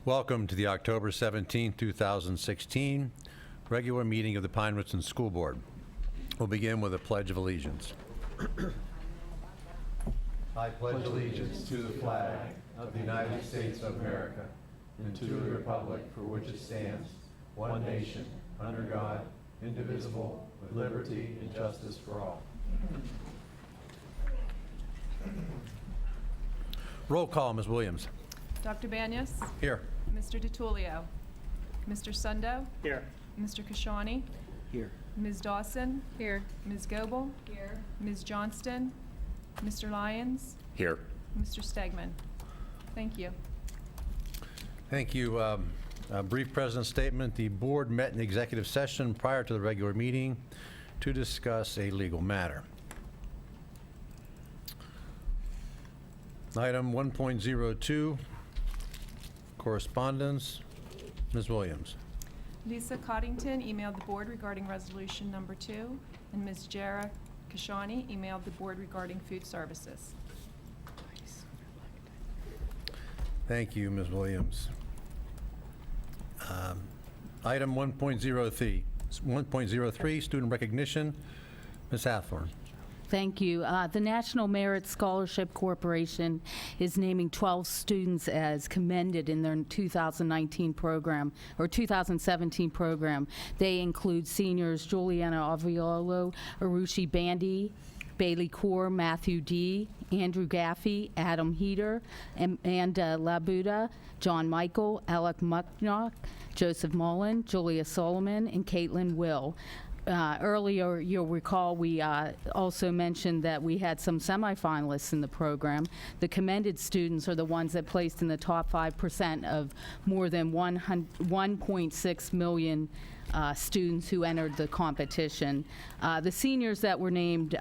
Welcome to the October 17, 2016 regular meeting of the Pine-Richalnd School Board. We'll begin with a Pledge of Allegiance. I pledge allegiance to the flag of the United States of America and to the republic for which it stands, one nation, under God, indivisible, with liberty and justice for all. Roll call, Ms. Williams. Dr. Banyas? Here. Mr. DiTullio? Mr. Sundo? Here. Mr. Kashani? Here. Ms. Dawson? Here. Ms. Goebel? Here. Ms. Johnston? Mr. Lyons? Here. Mr. Stegman? Thank you. Thank you. A brief president's statement. The board met in executive session prior to the regular meeting to discuss a legal matter. Item 1.02, correspondence. Ms. Williams. Lisa Coddington emailed the board regarding resolution number 2, and Ms. Jara Kashani emailed the board regarding food services. Thank you, Ms. Williams. Item 1.03, student recognition. Ms. Hathorn. Thank you. The National Merit Scholarship Corporation is naming 12 students as commended in their 2019 program, or 2017 program. They include seniors Juliana Aviolo, Arushi Bandy, Bailey Kaur, Matthew D., Andrew Gaffey, Adam Heater, Amanda Labuda, John Michael, Alec Mucknock, Joseph Mullen, Julia Solomon, and Caitlin Will. Earlier, you'll recall, we also mentioned that we had some semifinalists in the program. The commended students are the ones that placed in the top 5% of more than 1.6 million students who entered the competition. The seniors that were named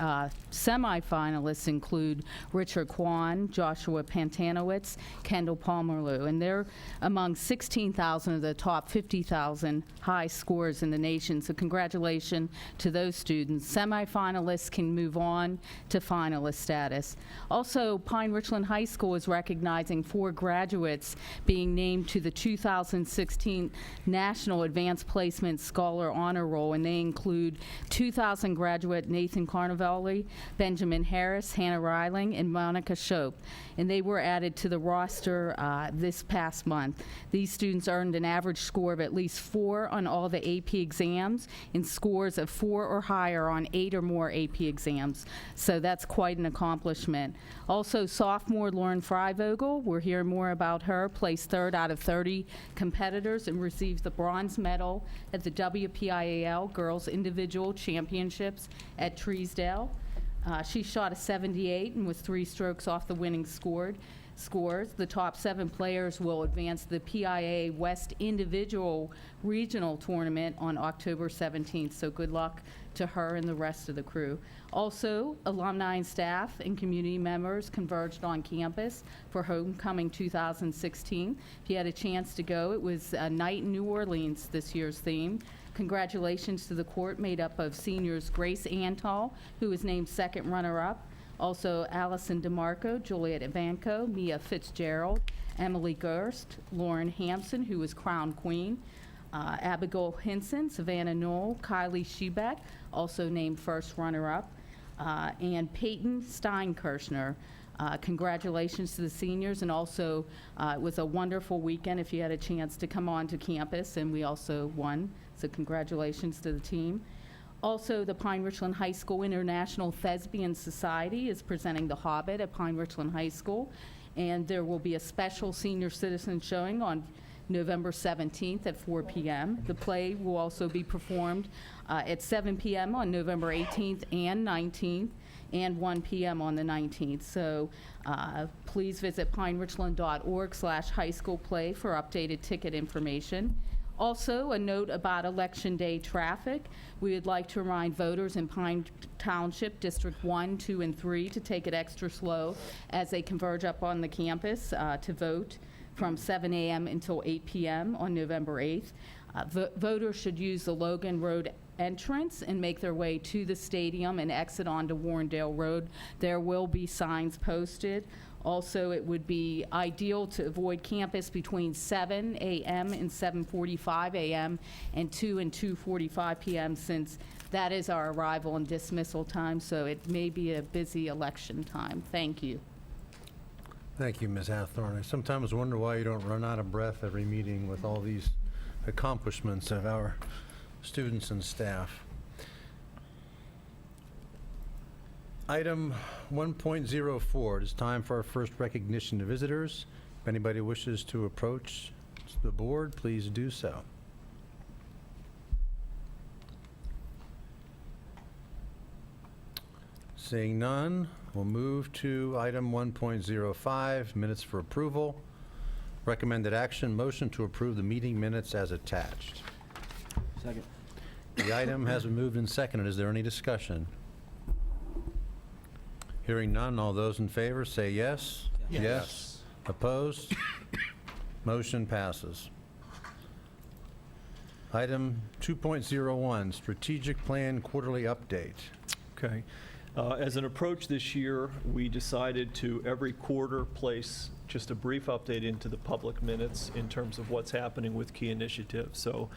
semifinalists include Richard Kwan, Joshua Pantanowitz, Kendall Palmerloo, and they're among 16,000 of the top 50,000 high scores in the nation. So congratulations to those students. Semifinalists can move on to finalist status. Also, Pine-Richalnd High School is recognizing 4 graduates being named to the 2016 National Advanced Placement Scholar Honor Roll, and they include 2000 graduate Nathan Carnevale, Benjamin Harris, Hannah Reiling, and Monica Shope, and they were added to the roster this past month. These students earned an average score of at least 4 on all the AP exams and scores of 4 or higher on 8 or more AP exams, so that's quite an accomplishment. Also, sophomore Lauren Freivogel, we're hearing more about her, placed 3rd out of 30 competitors and received the bronze medal at the WPIAL Girls Individual Championships at Treesdale. She shot a 78 and was 3 strokes off the winning scores. The top 7 players will advance the PIA West Individual Regional Tournament on October 17th, so good luck to her and the rest of the crew. Also, alumni and staff and community members converged on campus for Homecoming 2016. If you had a chance to go, it was a night in New Orleans, this year's theme. Congratulations to the court made up of seniors Grace Antal, who was named 2nd runner-up, also Allison DeMarco, Juliet Ivanko, Mia Fitzgerald, Emily Gerst, Lauren Hampson, who was crowned queen, Abigail Hinson, Savannah Knoll, Kylie Shebeck, also named 1st runner-up, and Peyton Steinkirchner. Congratulations to the seniors, and also it was a wonderful weekend if you had a chance to come on to campus, and we also won, so congratulations to the team. Also, the Pine-Richalnd High School International Thespian Society is presenting The Hobbit at Pine-Richalnd High School, and there will be a special senior citizen showing on November 17th at 4 p.m. The play will also be performed at 7 p.m. on November 18th and 19th, and 1 p.m. on the 19th. So please visit pinerichland.org/high school play for updated ticket information. Also, a note about Election Day traffic. We would like to remind voters in Pine Township, District 1, 2, and 3 to take it extra slow as they converge up on the campus to vote from 7 a.m. until 8 p.m. on November 8th. Voters should use the Logan Road entrance and make their way to the stadium and exit onto Warrendale Road. There will be signs posted. Also, it would be ideal to avoid campus between 7 a.m. and 7:45 a.m. and 2 and 2:45 p.m. since that is our arrival and dismissal time, so it may be a busy election time. Thank you. Thank you, Ms. Hathorn. I sometimes wonder why you don't run out of breath every meeting with all these accomplishments of our students and staff. Item 1.04, it is time for our first recognition of visitors. If anybody wishes to approach the board, please do so. Seeing none, we'll move to item 1.05, minutes for approval. Recommended action, motion to approve the meeting minutes as attached. Second. The item has been moved and seconded. Is there any discussion? Hearing none, all those in favor say yes. Yes. Opposed? Motion passes. Item 2.01, strategic plan quarterly update. Okay. As an approach this year, we decided to every quarter place just a brief update into the public minutes in terms of what's happening with key initiatives. So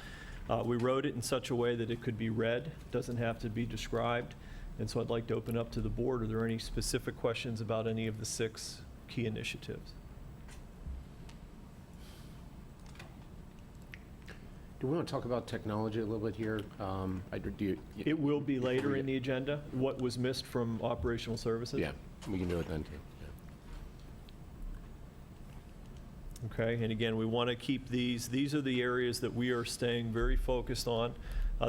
we wrote it in such a way that it could be read, doesn't have to be described. And so I'd like to open up to the board. Are there any specific questions about any of the 6 key initiatives? Do we want to talk about technology a little bit here? It will be later in the agenda. What was missed from operational services? Yeah, we can do it then, too. Yeah. Okay, and again, we want to keep these are the areas that we are staying very focused on.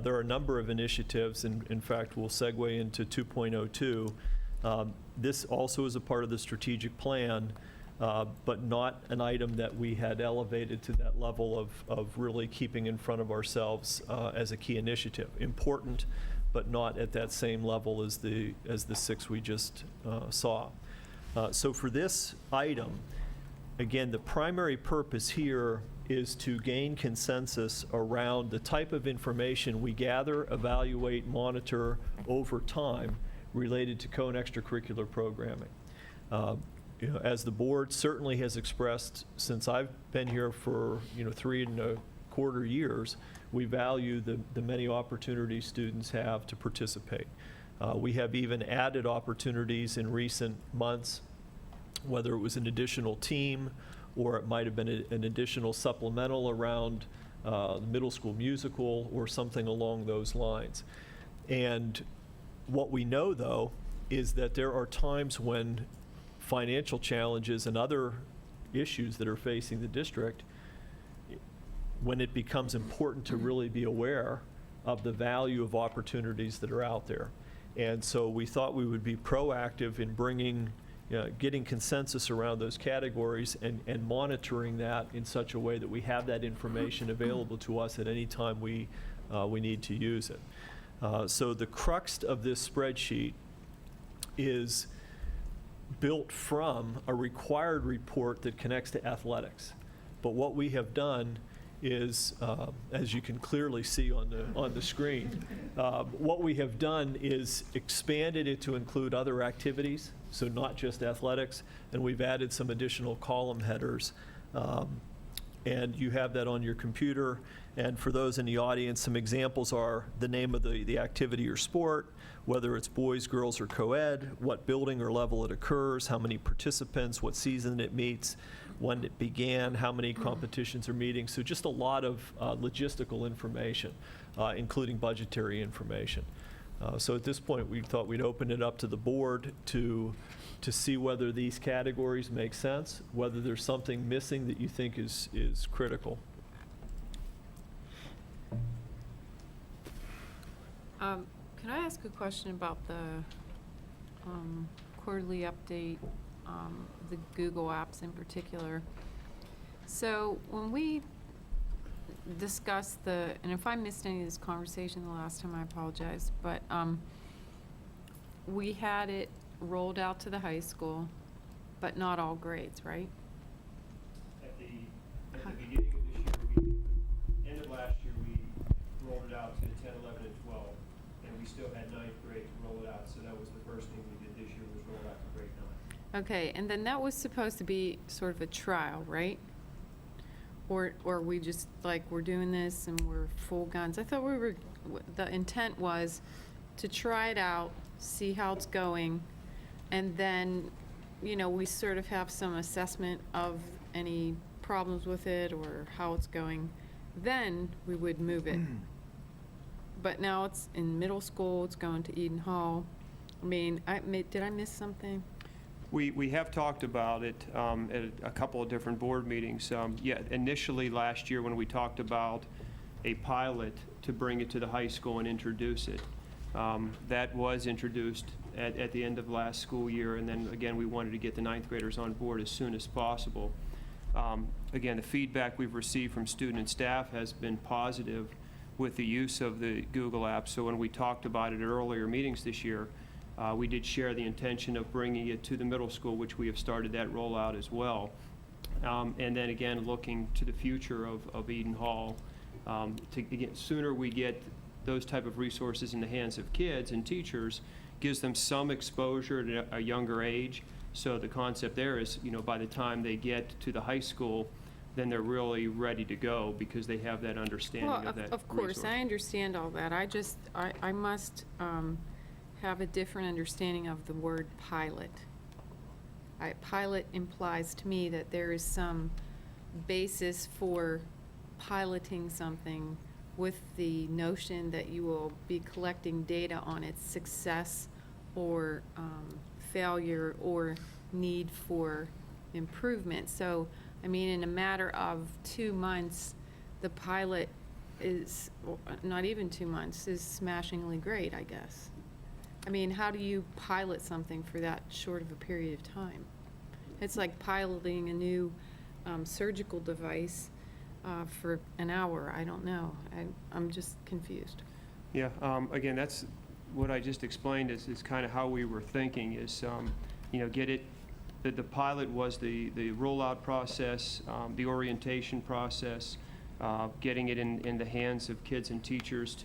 There are a number of initiatives, and in fact, we'll segue into 2.02. This also is a part of the strategic plan, but not an item that we had elevated to that level of really keeping in front of ourselves as a key initiative. Important, but not at that same level as the 6 we just saw. So for this item, again, the primary purpose here is to gain consensus around the type of information we gather, evaluate, monitor over time related to co- and extracurricular programming. As the board certainly has expressed since I've been here for 3.25 years, we value the many opportunities students have to participate. We have even added opportunities in recent months, whether it was an additional team or it might have been an additional supplemental around the middle school musical or something along those lines. And what we know, though, is that there are times when financial challenges and other issues that are facing the district, when it becomes important to really be aware of the value of opportunities that are out there. And so we thought we would be proactive in getting consensus around those categories and monitoring that in such a way that we have that information available to us at any time we need to use it. So the crux of this spreadsheet is built from a required report that connects to athletics. But what we have done is, as you can clearly see on the screen, what we have done is expanded it to include other activities, so not just athletics, and we've added some additional column headers. And you have that on your computer. And for those in the audience, some examples are the name of the activity or sport, whether it's boys, girls, or co-ed, what building or level it occurs, how many participants, what season it meets, when it began, how many competitions are meeting. So just a lot of logistical information, including budgetary information. So at this point, we thought we'd open it up to the board to see whether these categories make sense, whether there's something missing that you think is critical. Can I ask a question about the quarterly update, the Google apps in particular? So when we discussed and if I missed any of this conversation the last time, I apologize, but we had it rolled out to the high school, but not all grades, right? At the beginning of this year, end of last year, we rolled it out to 10, 11, and 12, and we still had 9th grade to roll it out, so that was the first thing we did this year, was roll out to grade 9. Okay, and then that was supposed to be sort of a trial, right? Or we just, like, we're doing this and we're full guns? I thought the intent was to try it out, see how it's going, and then, we sort of have some assessment of any problems with it or how it's going. Then we would move it. But now it's in middle school, it's going to Eden Hall. I mean, did I miss something? We have talked about it at a couple of different board meetings. Initially last year when we talked about a pilot to bring it to the high school and introduce it, that was introduced at the end of last school year, and then again we wanted to get the ninth graders on board as soon as possible. Again, the feedback we've received from student and staff has been positive with the use of the Google app. So when we talked about it at earlier meetings this year, we did share the intention of bringing it to the middle school, which we have started that rollout as well. And then again, looking to the future of Eden Hall, sooner we get those type of resources in the hands of kids and teachers, gives them some exposure at a younger age. So the concept there is, by the time they get to the high school, then they're really ready to go because they have that understanding of that Of course, resource. I understand all that. I must have a different understanding of the word pilot. Pilot implies to me that there is some basis for piloting something with the notion that you will be collecting data on its success or failure or need for improvement. So, I mean, in a matter of 2 months, the pilot is, not even 2 months, is smashingly great, I guess. I mean, how do you pilot something for that short of a period of time? It's like piloting a new surgical device for an hour. I don't know. I'm just confused. Yeah, again, that's what I just explained is kind of how we were thinking is, get it, the pilot was the rollout process, the orientation process, getting it in the hands of kids and teachers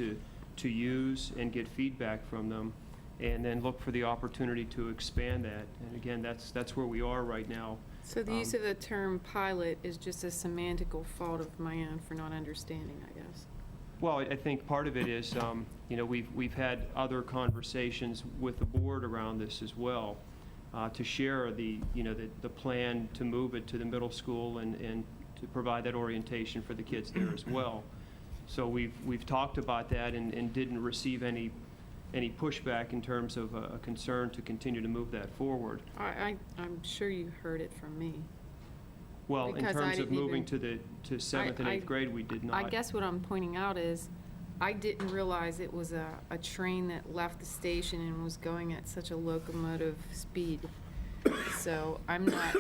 to use and get feedback from them, and then look for the opportunity to expand that. And again, that's where we are right now. So the use of the term pilot is just a semantical fault of my own for not understanding, I guess. Well, I think part of it is, we've had other conversations with the board around this as well, to share the plan to move it to the middle school and to provide that orientation for the kids there as well. So we've talked about that and didn't receive any pushback in terms of a concern to continue to move that forward. I'm sure you heard it from me. Well, in Because I terms of didn't moving even- to 7th and 8th grade, we did not. I guess what I'm pointing out is, I didn't realize it was a train that left the station and was going at such a locomotive speed. So I'm not,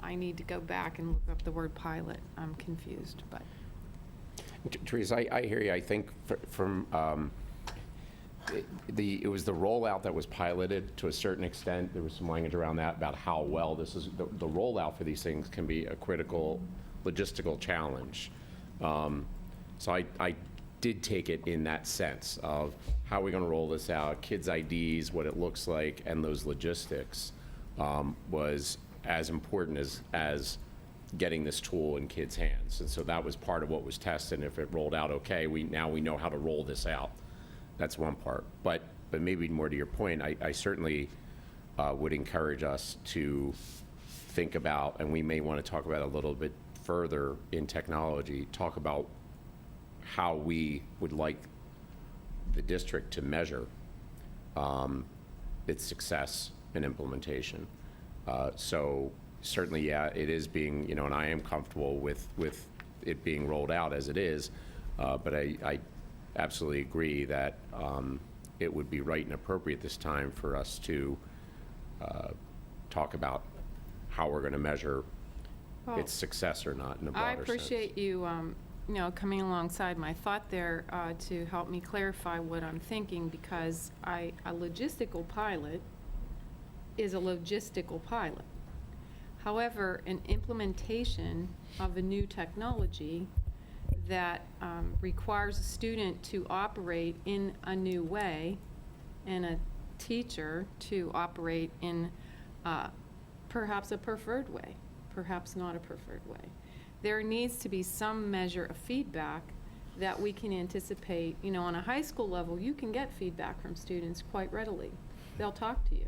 I need to go back and look up the word pilot. I'm confused, but. Teresa, I hear you. I think from it was the rollout that was piloted to a certain extent. There was some language around that about how well this is. The rollout for these things can be a critical logistical challenge. So I did take it in that sense of how are we going to roll this out, kids' IDs, what it looks like, and those logistics was as important as getting this tool in kids' hands. And so that was part of what was tested. And if it rolled out okay, now we know how to roll this out. That's one part. But maybe more to your point, I certainly would encourage us to think about, and we may want to talk about it a little bit further in technology, talk about how we would like the district to measure its success in implementation. So certainly, yeah, it is being, and I am comfortable with it being rolled out as it is, but I absolutely agree that it would be right and appropriate this time for us to talk about how we're going to measure its success or not in a broader I sense. appreciate you, coming alongside my thought there to help me clarify what I'm thinking, because a logistical pilot is a logistical pilot. However, an implementation of a new technology that requires a student to operate in a new way and a teacher to operate in perhaps a preferred way, perhaps not a preferred way. There needs to be some measure of feedback that we can anticipate. You know, on a high school level, you can get feedback from students quite readily. They'll talk to you.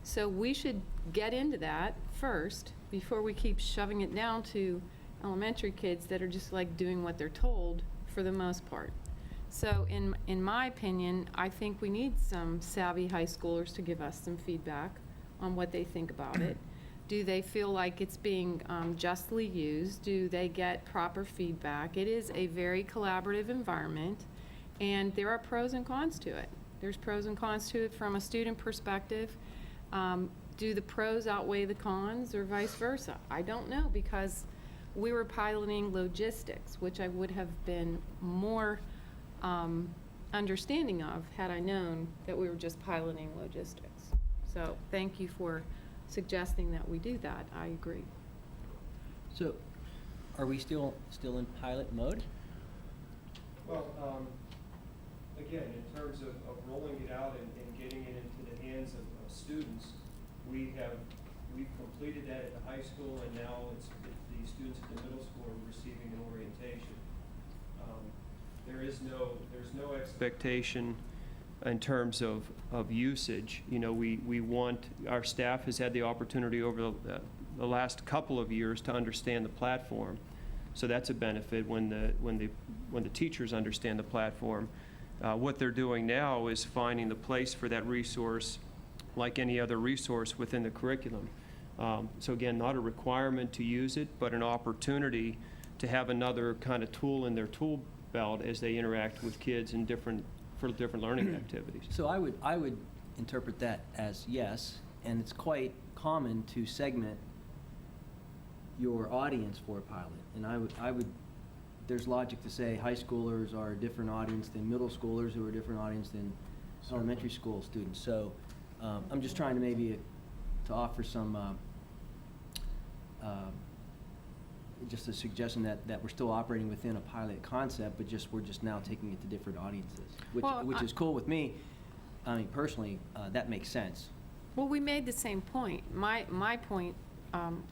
So we should get into that first before we keep shoving it down to elementary kids that are just like doing what they're told for the most part. So in my opinion, I think we need some savvy high schoolers to give us some feedback on what they think about it. Do they feel like it's being justly used? Do they get proper feedback? It is a very collaborative environment, and there are pros and cons to it. There's pros and cons to it from a student perspective. Do the pros outweigh the cons or vice versa? I don't know, because we were piloting logistics, which I would have been more understanding of had I known that we were just piloting logistics. So thank you for suggesting that we do that. I agree. So, are we still in pilot mode? Well, again, in terms of rolling it out and getting it into the hands of students, we've completed that at the high school, and now the students at the middle school are receiving an orientation. There's no expectation in terms of usage. You know, we want, our staff has had the opportunity over the last couple of years to understand the platform. So that's a benefit when the teachers understand the platform. What they're doing now is finding the place for that resource like any other resource within the curriculum. So again, not a requirement to use it, but an opportunity to have another kind of tool in their tool belt as they interact with kids in different learning activities. So I would interpret that as yes, and it's quite common to segment your audience for a pilot. And I would there's logic to say high schoolers are a different audience than middle schoolers, who are a different audience than elementary school students. So I'm just trying to maybe to offer some just a suggestion that we're still operating within a pilot concept, but we're just now taking it to different audiences, which is cool with me. I mean, personally, that makes sense. Well, we made the same point. My point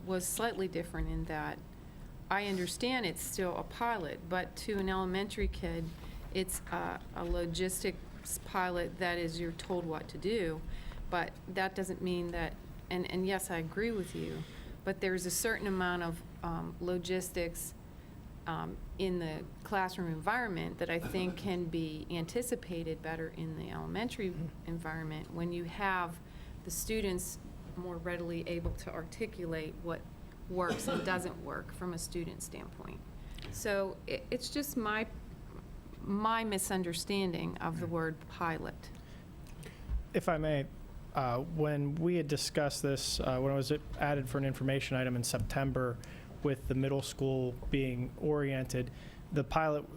was slightly different in that I understand it's still a pilot, but to an elementary kid, it's a logistics pilot that is you're told what to do, but that doesn't mean that, and yes, I agree with you, but there's a certain amount of logistics in the classroom environment that I think can be anticipated better in the elementary environment when you have the students more readily able to articulate what works and doesn't work from a student standpoint. So it's just my misunderstanding of the word pilot. If I may, when we had discussed this, when it was added for an information item in September with the middle school being oriented, the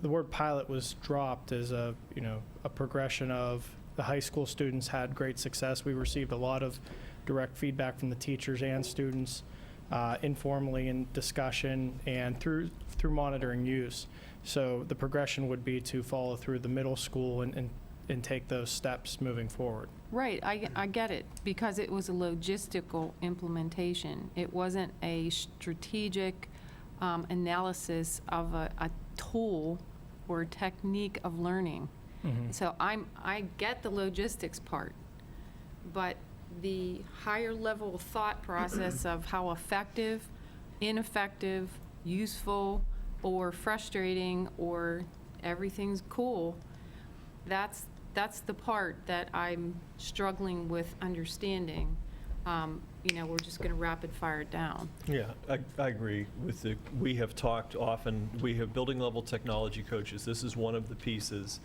word pilot was dropped as a progression of the high school students had great success. We received a lot of direct feedback from the teachers and students, informally in discussion and through monitoring use. So the progression would be to follow through the middle school and take those steps moving forward. Right, I get it, because it was a logistical implementation. It wasn't a strategic analysis of a tool or a technique of learning. Mm-hmm. So I get the logistics part, but the higher level thought process of how effective, ineffective, useful, or frustrating, or everything's cool, that's the part that I'm struggling with understanding. We're just going to rapid fire it down. Yeah, I agree with we have talked often, we have building level technology coaches. This is one of the pieces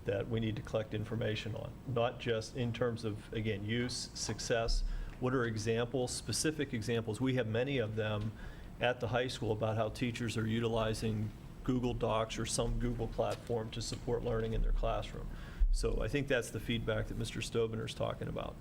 that we need to collect information on, not just in terms of, again, use, success. What are examples, specific examples? We have many of them at the high school about how teachers are utilizing Google Docs or some Google platform to support learning in their classroom. So I think that's the feedback that Mr. Stovener's talking about.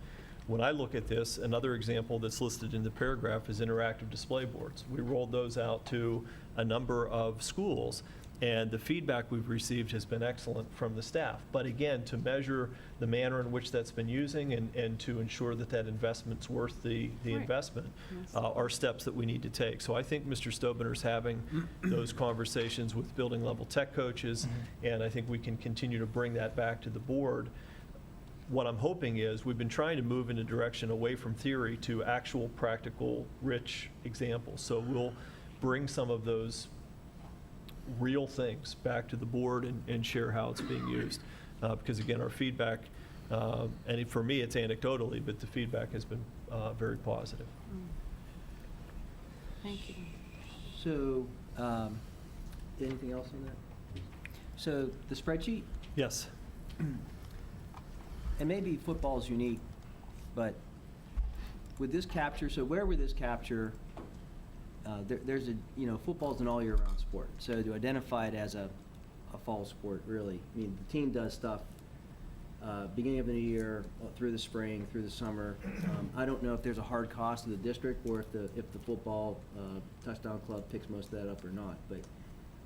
When I look at this, another example that's listed in the paragraph is interactive display boards. We rolled those out to a number of schools, And the feedback we've received has been excellent from the staff. But again, to measure the manner in which that's been using and to ensure that that investment's worth the Right. investment Yes. are steps that we need to take. So I think Mr. Stobiner's having those conversations with building level tech coaches, and I think we can continue to bring that back to the board. What I'm hoping is, we've been trying to move in a direction away from theory to actual practical, rich examples. So we'll bring some of those real things back to the board and share how it's being used. Because again, our feedback, and for me, it's anecdotally, but the feedback has been very positive. Thank you. So, anything else on that? So the spreadsheet, Yes. and maybe football's unique, but with this capture, so where would this capture, there's a, football's an all-year-round sport. So to identify it as a fall sport, really, I mean, the team does stuff beginning of the new year, through the spring, through the summer. I don't know if there's a hard cost to the district or if the football touchdown club picks most of that up or not. But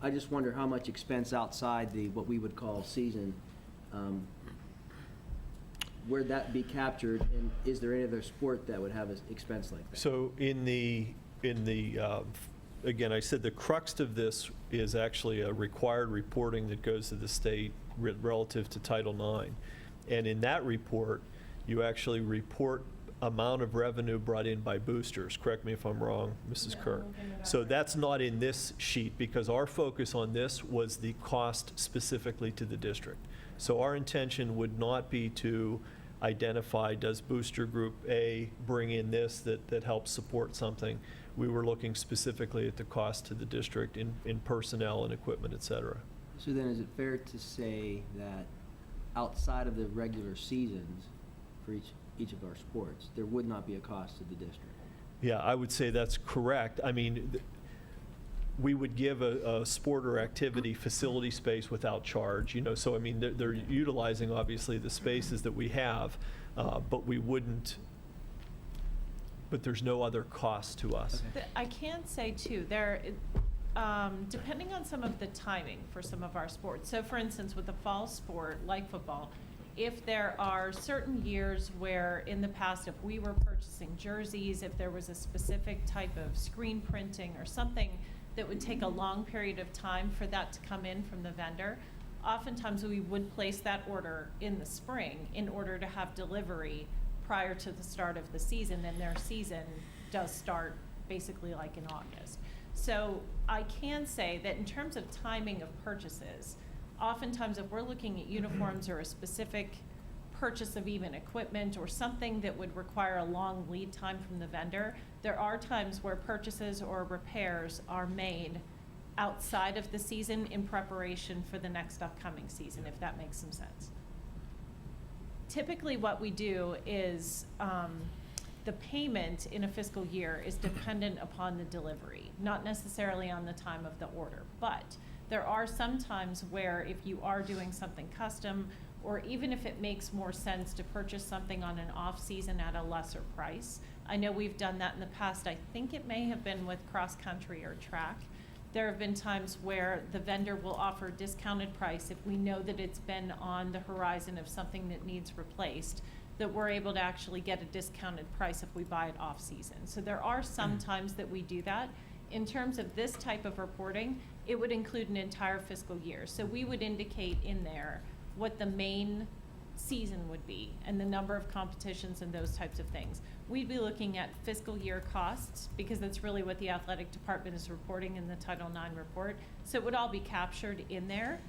I just wonder how much expense outside what we would call season, where'd that be captured, and is there any other sport that would have an expense like that? So again, I said the crux of this is actually a required reporting that goes to the state relative to Title IX. And in that report, you actually report amount of revenue brought in by boosters. Correct me if I'm wrong, Mrs. Kirk. So that's not in this sheet, because our focus on this was the cost specifically to the district. So our intention would not be to identify, does booster group A bring in this that helps support something? We were looking specifically at the cost to the district in personnel and equipment, et cetera. So then is it fair to say that outside of the regular seasons for each of our sports, there would not be a cost to the district? Yeah, I would say that's correct. I mean, we would give a sport or activity facility space without charge, so I mean, they're utilizing obviously the spaces that we have, but we wouldn't, but there's no other cost to us. Okay. I can say too, depending on some of the timing for some of our sports. So for instance, with a fall sport like football, if there are certain years where in the past, if we were purchasing jerseys, if there was a specific type of screen printing or something that would take a long period of time for that to come in from the vendor, oftentimes we would place that order in the spring in order to have delivery prior to the start of the season, and their season does start basically like in August. So I can say that in terms of timing of purchases, oftentimes if we're looking at uniforms or a specific purchase of even equipment or something that would require a long lead time from the vendor, there are times where purchases or repairs are made outside of the season in preparation for the next upcoming season, if that makes some sense. Typically what we do is the payment in a fiscal year is dependent upon the delivery, not necessarily on the time of the order. But there are some times where if you are doing something custom, or even if it makes more sense to purchase something on an off-season at a lesser price. I know we've done that in the past. I think it may have been with cross-country or track. There have been times where the vendor will offer discounted price if we know that it's been on the horizon of something that needs replaced, that we're able to actually get a discounted price if we buy it off-season. So there are some times that we do that. In terms of this type of reporting, it would include an entire fiscal year. So we would indicate in there what the main season would be and the number of competitions and those types of things. We'd be looking at fiscal year costs because that's really what the athletic department is reporting in the Title IX report. So it would all be captured in there.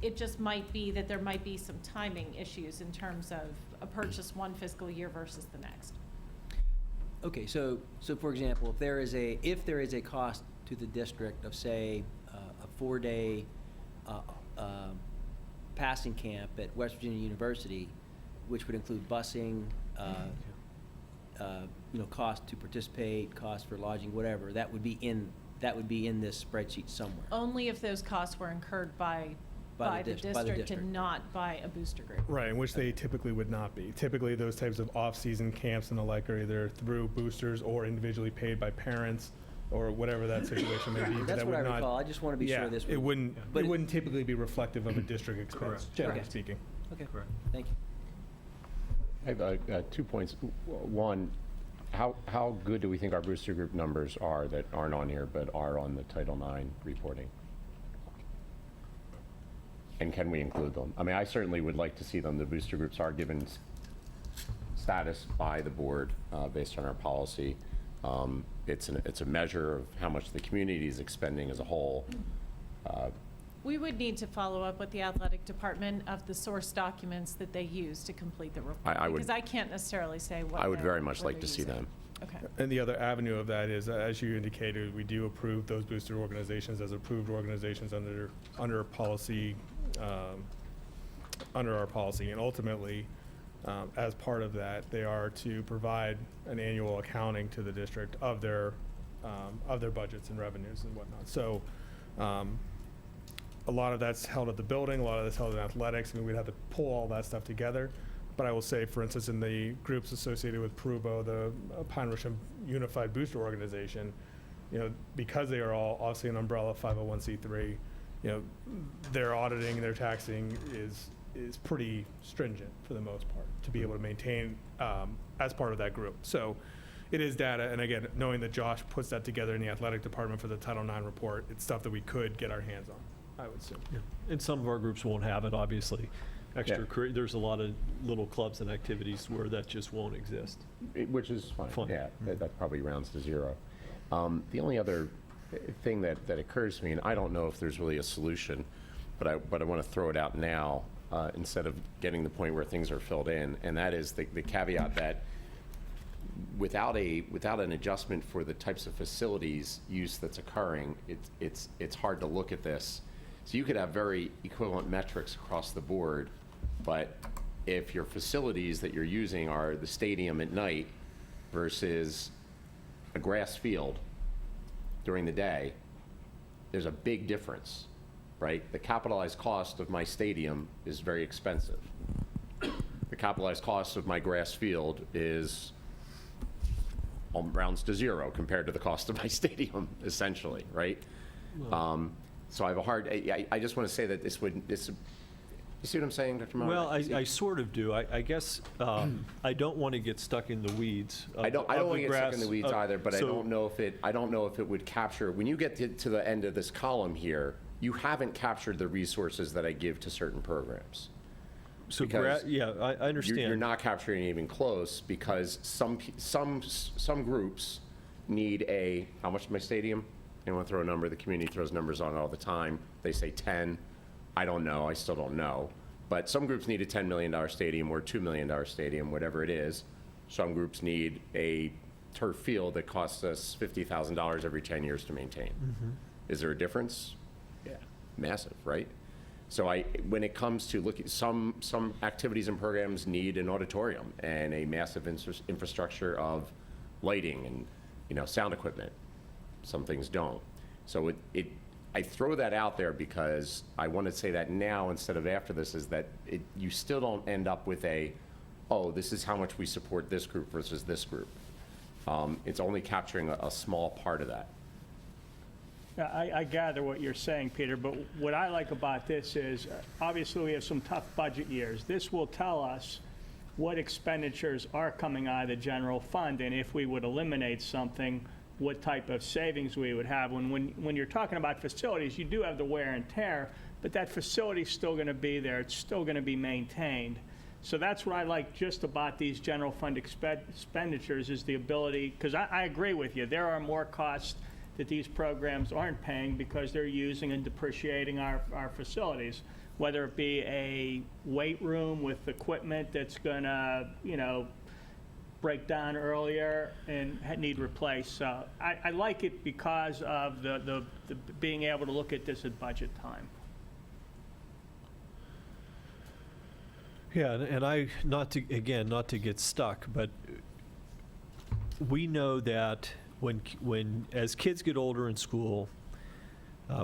It just might be that there might be some timing issues in terms of a purchase one fiscal year versus the next. Okay, so for example, if there is a cost to the district of, say, a 4-day passing camp at West Virginia University, which would include busing, cost to participate, cost for lodging, whatever, that would be in this spreadsheet somewhere. Only if those costs were incurred by the district and not by a booster group. Right, in which they typically would not be. Typically, those types of off-season camps and the like are either through boosters or individually paid by parents or whatever that situation may be. but That's that what I would not- recall. I just want to be Yeah, sure this it would. it wouldn't typically be reflective of a district expense, Correct. generally Correct. speaking. Okay, Correct. thank you. I have 2 points. One, how good do we think our booster group numbers are that aren't on here but are on the Title IX reporting? And can we include them? I mean, I certainly would like to see them. The booster groups are given status by the board based on our policy. It's a measure of how much the community is expending as a whole. We would need to follow up with the athletic department of the source documents that they use to complete the report. I would- Because I can't necessarily say what I would they're- very much what like they're to see using. them. Okay. And the other avenue of that is, as you indicated, we do approve those booster organizations as approved organizations under policy, under our policy. And ultimately, as part of that, they are to provide an annual accounting to the district of their budgets and revenues and whatnot. So a lot of that's held at the building, a lot of that's held in athletics. I mean, we'd have to pull all that stuff together. But I will say, for instance, in the groups associated with PRUBO, the Pine-Richland Unified Booster Organization, because they are all obviously an umbrella 501c3, their auditing and their taxing is pretty stringent for the most part to be able to maintain as part of that group. So it is data, and again, knowing that Josh puts that together in the athletic department for the Title IX report, it's stuff that we could get our hands on, I would assume. And some of our groups won't have it, obviously. There's a lot of little clubs and activities where that just won't exist. Which is fine. Fine. Yeah, that probably rounds to zero. The only other thing that occurs to me, and I don't know if there's really a solution, but I want to throw it out now instead of getting the point where things are filled in, and that is the caveat that without an adjustment for the types of facilities use that's occurring, it's hard to look at this. So you could have very equivalent metrics across the board, but if your facilities that you're using are the stadium at night versus a grass field during the day, there's a big difference, right? The capitalized cost of my stadium is very expensive. The capitalized cost of my grass field is rounds to zero compared to the cost of my stadium, essentially, right? So I have a hard, I just want to say that this, you see what I'm saying, Dr. Maurer? Well, I sort of do. I guess I don't want to get stuck in the weeds. I don't want to get stuck in the weeds either, but I so- don't know if it would capture, when you get to the end of this column here, you haven't captured the resources that I give to certain programs. So, because yeah, I understand. You're not capturing even close, because some groups need how much is my stadium? They want to throw a number, the community throws numbers on it all the time. They say 10. I don't know, I still don't know. But some groups need a $10 million stadium or $2 million stadium, whatever it is. Some groups need a turf field that costs us $50,000 every 10 years to maintain. Is there a difference? Yeah, massive, right? So when it comes to looking, some activities and programs need an auditorium and a massive infrastructure of lighting and sound equipment. Some things don't. So I throw that out there because I want to say that now instead of after this, is that you still don't end up with this is how much we support this group versus this group. It's only capturing a small part of that. I gather what you're saying, Peter, but what I like about this is, obviously, we have some tough budget years. This will tell us what expenditures are coming out of the general fund, and if we would eliminate something, what type of savings we would have. When you're talking about facilities, you do have the wear and tear, but that facility's still going to be there. It's still going to be maintained. So that's what I like just about these general fund expenditures, is the ability, because I agree with you, there are more costs that these programs aren't paying because they're using and depreciating our facilities, whether it be a weight room with equipment that's going to, break down earlier and need replaced. So I like it because of the being able to look at this at budget time. Yeah, and not to get stuck, but we know that when as kids get older in school,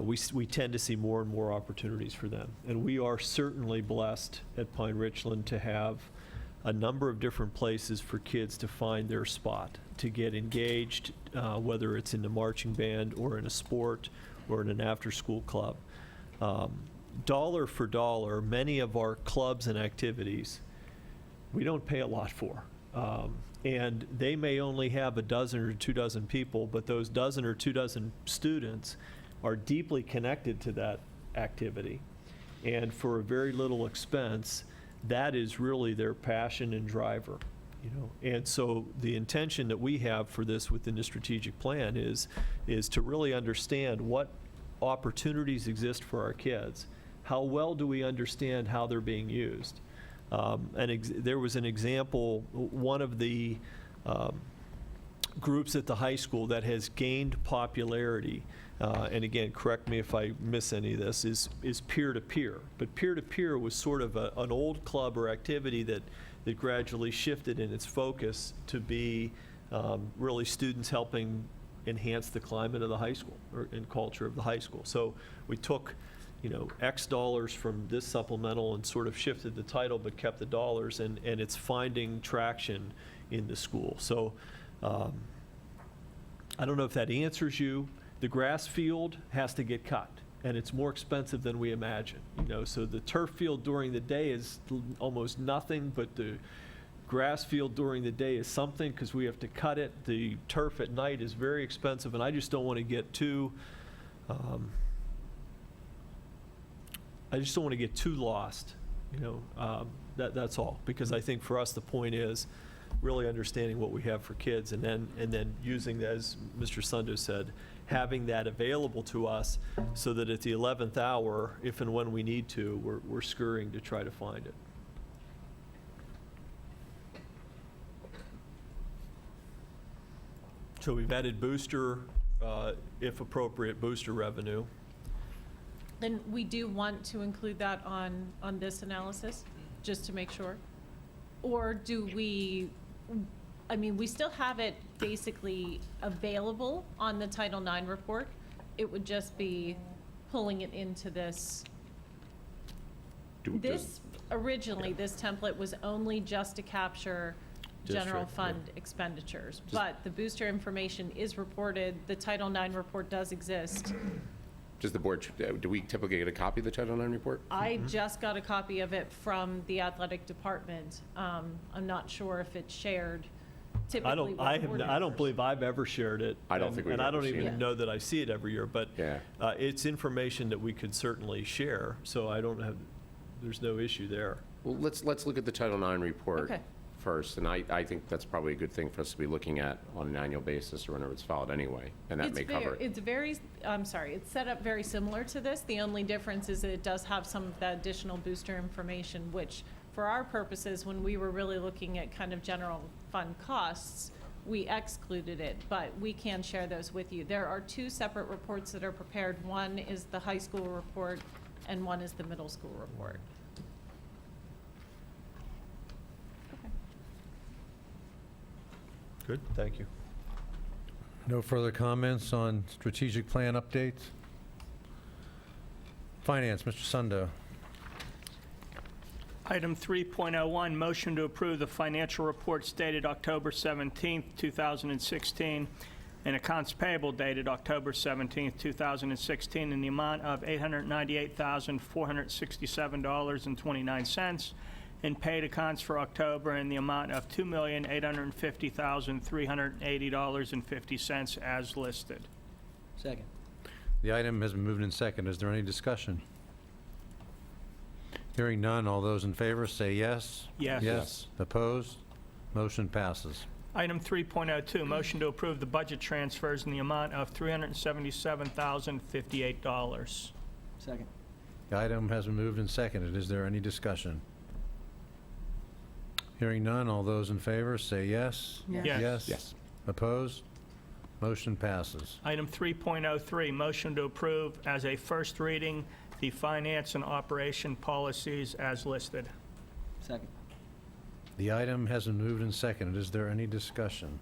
we tend to see more and more opportunities for them. And we are certainly blessed at Pine-Richland to have a number of different places for kids to find their spot. to get engaged, whether it's in the marching band or in a sport or in an after-school club. Dollar for dollar, many of our clubs and activities, we don't pay a lot for. And they may only have a dozen or 2 dozen people, but those dozen or 2 dozen students are deeply connected to that activity. And for a very little expense, that is really their passion and driver, you know. And so the intention that we have for this within the strategic plan is to really understand what opportunities exist for our kids. How well do we understand how they're being used? There was an example, one of the groups at the high school that has gained popularity, and again, correct me if I miss any of this, is peer-to-peer. But peer-to-peer was sort of an old club or activity that gradually shifted in its focus to be really students helping enhance the climate of the high school and culture of the high school. So we took, you know, X dollars from this supplemental and sort of shifted the title but kept the dollars, and it's finding traction in the school. So I don't know if that answers you. The grass field has to get cut, and it's more expensive than we imagine. You know, so the turf field during the day is almost nothing, but the grass field during the day is something because we have to cut it. The turf at night is very expensive, and I just don't want to get too lost, you know. That's all, because I think for us the point is really understanding what we have for kids, and then using, as Mr. Sundo said, having that available to us so that at the 11th hour, if and when we need to, we're scurrying to try to find it. So we've added booster, if appropriate, booster revenue. Then we do want to include that on this analysis, just to make sure? Or do we, I mean, we still have it basically available on the Title IX report. It would just be pulling it into this. Originally, this template was only just to capture general District, fund yeah. expenditures. But the booster information is reported, the Title IX report does exist. Does the board, do we typically get a copy of the Title IX report? I just got a copy of it from the athletic department. I'm not sure if it's shared typically with I board don't members. believe I've ever shared it. I don't think we've And I ever don't seen even it. know that I see it every year, but Yeah. it's information that we could certainly share, so there's no issue there. Well, let's look at the Title IX report Okay. first, and I think that's probably a good thing for us to be looking at on an annual basis or whenever it's filed anyway, and that may cover it. It's set up very similar to this. The only difference is that it does have some of that additional booster information, which for our purposes, when we were really looking at kind of general fund costs, we excluded it, but we can share those with you. There are 2 separate reports that are prepared. One is the high school report, and one is the middle school report. Okay. Good, thank you. No further comments on strategic plan updates? Finance, Mr. Sundo. Item 3.01, motion to approve the financial reports dated October 17th, 2016, and accounts payable dated October 17th, 2016, in the amount of $898,467.29, and paid accounts for October in the amount of $2,850,380.50 as listed. Second. The item has been moved and seconded. Is there any discussion? Hearing none, all those in favor say yes. Yes. Yes. Opposed? Motion passes. Item 3.02, motion to approve the budget transfers in the amount of $377,058. Second. The item has been moved and seconded. Is there any discussion? Hearing none, all those in favor say yes. Yes. Yes. Yes. Opposed? Motion passes. Item 3.03, motion to approve as a first reading the finance and operation policies as listed. Second. The item has been moved and seconded. Is there any discussion?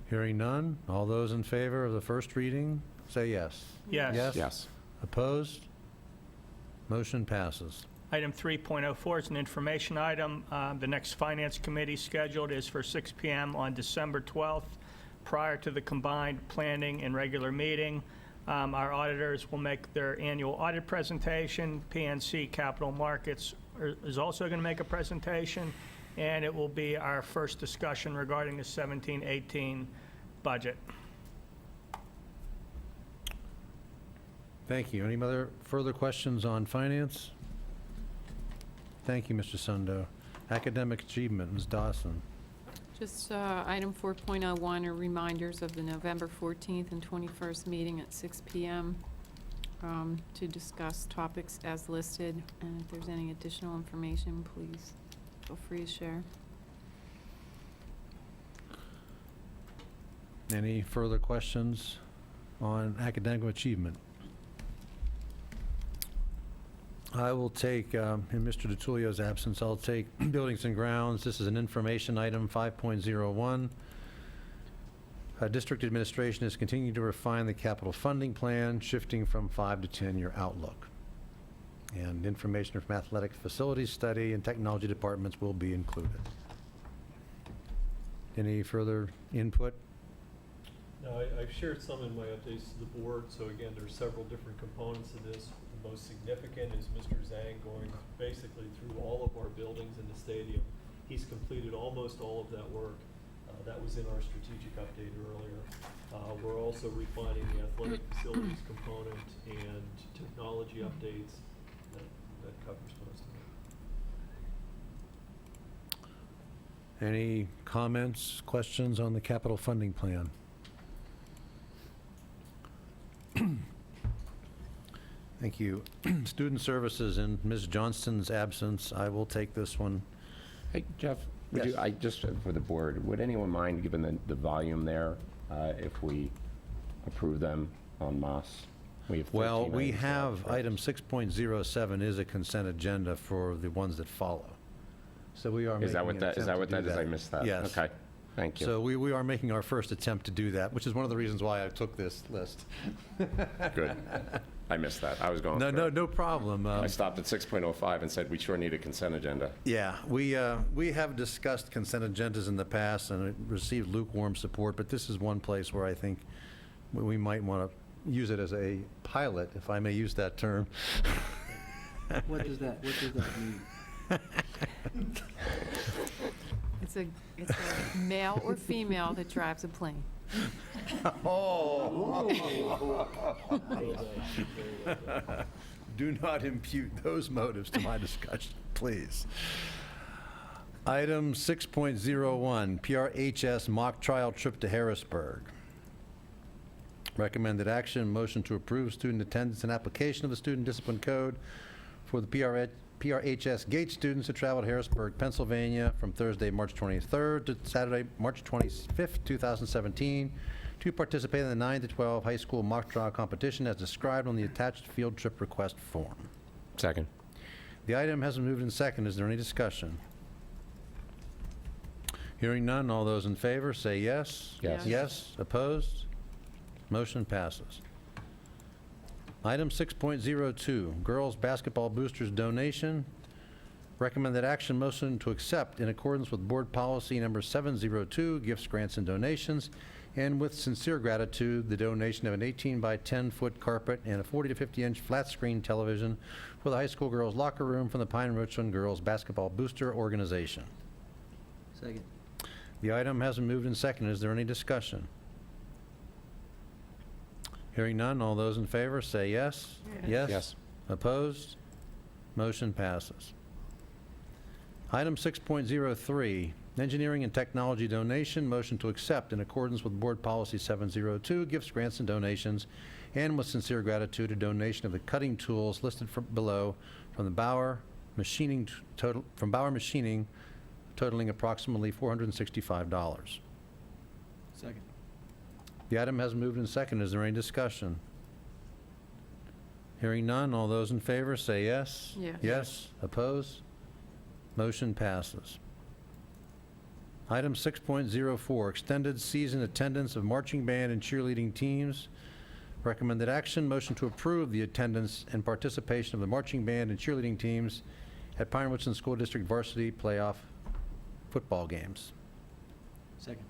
Hearing none, all those in favor of the first reading say yes. Yes. Yes. Yes. Opposed? Motion passes. Item 3.04 is an information item. The next Finance Committee scheduled is for 6 p.m. on December 12th, prior to the combined planning and regular meeting. Our auditors will make their annual audit presentation. PNC Capital Markets is also going to make a presentation, and it will be our first discussion regarding the 17-18 budget. Thank you. Any other further questions on finance? Thank you, Mr. Sundo. Academic achievement, Ms. Dawson. Just item 4.01 are reminders of the November 14th and 21st meeting at 6 p.m. To discuss topics as listed. And if there's any additional information, please feel free to share. Any further questions on academic achievement? I will take, in Mr. DiTullio's absence, I'll take buildings and grounds. This is an information item, 5.01. District administration is continuing to refine the capital funding plan, shifting from 5 to 10-year outlook. And information from athletic facilities study and technology departments will be included. Any further input? No, I've shared some in my updates to the board, so again, there's several different components of this. The most significant is Mr. Zhang going basically through all of our buildings in the stadium. He's completed almost all of that work. That was in our strategic update earlier. We're also refining the athletic facilities component and technology updates. That covers most of it. Any comments, questions on the capital funding plan? Thank you. Student services, in Ms. Johnston's absence, I will take this one. Hey, Jeff, would Yes. you, just for the board, would anyone mind, given the volume there, if we approve them en masse? We have 13 Well, we items have left. item 6.07 is a consent agenda for the ones that follow. So we are making Is that an what that is? attempt That to what do that is? I missed that. Yes. Okay. Thank you. So we are making our first attempt to do that, which is one of the reasons why I took this list. Good. I missed that. I was going. No, through it. no problem. I stopped at 6.05 and said we sure need a consent agenda. Yeah, we have discussed consent agendas in the past and it received lukewarm support, but this is one place where I think we might want to use it as a pilot, if I may use that term. What does that mean? It's a male or female that drives a plane. Do not impute those motives to my discussion, please. Item 6.01, PRHS mock trial trip to Harrisburg. Recommended action, motion to approve student attendance and application of the Student Discipline Code for the PRHS GATE students to travel to Harrisburg, Pennsylvania from Thursday, March 23rd to Saturday, March 25th, 2017, to participate in the 9 to 12 high school mock trial competition as described on the attached field trip request form. Second. The item has been moved and seconded. Is there any discussion? Hearing none, all those in favor say yes. Yes. Yes, opposed? Motion passes. Item 6.02, girls basketball boosters donation. Recommended action, motion to accept in accordance with board policy number 702, gifts, grants, and donations, and with sincere gratitude, the donation of an 18 by 10 foot carpet and a 40 to 50 inch flat screen television for the high school girls locker room from the Pine-Richland Girls Basketball Booster Organization. Second. The item has been moved and seconded. Is there any discussion? Hearing none, all those in favor say yes. Yes. Yes. Opposed? Motion passes. Item 6.03, engineering and technology donation, motion to accept in accordance with board policy 702, gifts, grants, and donations, and with sincere gratitude, a donation of the cutting tools listed below from the Bauer Machining totaling approximately $465. Second. The item has moved and seconded. Is there any discussion? Hearing none, all those in favor say yes. Yes. Yes. Opposed? Motion passes. Item 6.04, extended season attendance of marching band and cheerleading teams. Recommended action, motion to approve the attendance and participation of the marching band and cheerleading teams at Pine-Richland School District varsity playoff football games. Second.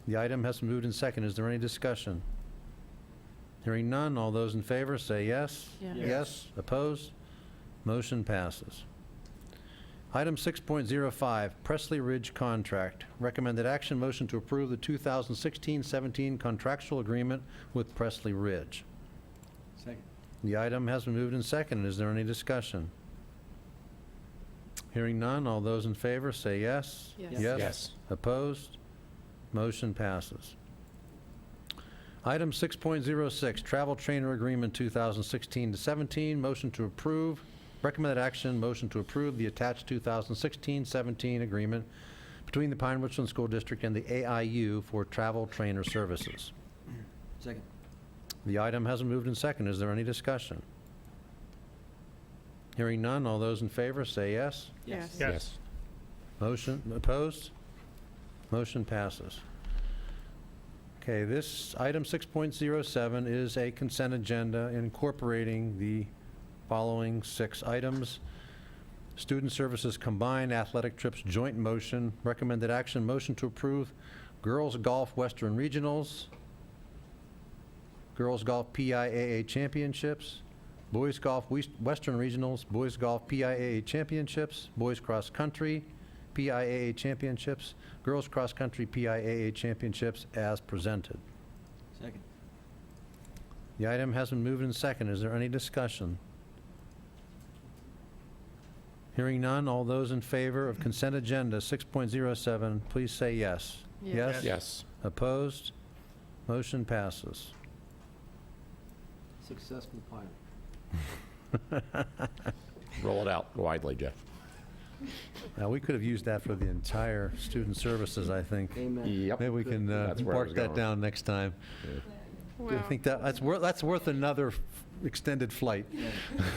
The item has been moved and seconded. Is there any discussion? Hearing none, all those in favor say yes. Yes. Yes. Opposed? Motion passes. Item 6.05, Presley Ridge Contract. Recommended action, motion to approve the 2016-17 contractual agreement with Presley Ridge. Second. The item has been moved and seconded. Is there any discussion? Hearing none, all those in favor say yes. Yes. Yes. Opposed? Motion passes. Item 6.06, Travel Trainer Agreement 2016-17. Motion to approve. Recommended action, motion to approve the attached 2016-17 agreement between the Pine-Richland School District and the AIU for travel trainer services. Second. The item has been moved and seconded. Is there any discussion? Hearing none, all those in favor say yes. Yes. Yes. Motion, opposed? Motion passes. Okay, this item 6.07 is a consent agenda incorporating the following 6 items. Student Services Combined Athletic Trips Joint Motion. Recommended action, motion to approve Girls Golf Western Regionals, Girls Golf PIAA Championships, Boys Golf Western Regionals, Boys Golf PIAA Championships, Boys Cross Country PIAA Championships, Girls Cross Country PIAA Championships as presented. Second. The item has been moved and seconded. Is there any discussion? Hearing none, all those in favor of consent agenda 6.07, please say yes. Yes. Yes. Opposed? Motion passes. Successful pilot. Roll it out widely, Jeff. Now, we could have used that for the entire student services, I think. Amen. Yep. Maybe we can That's where I was mark that going. down next time. I Well, think that's worth another extended flight.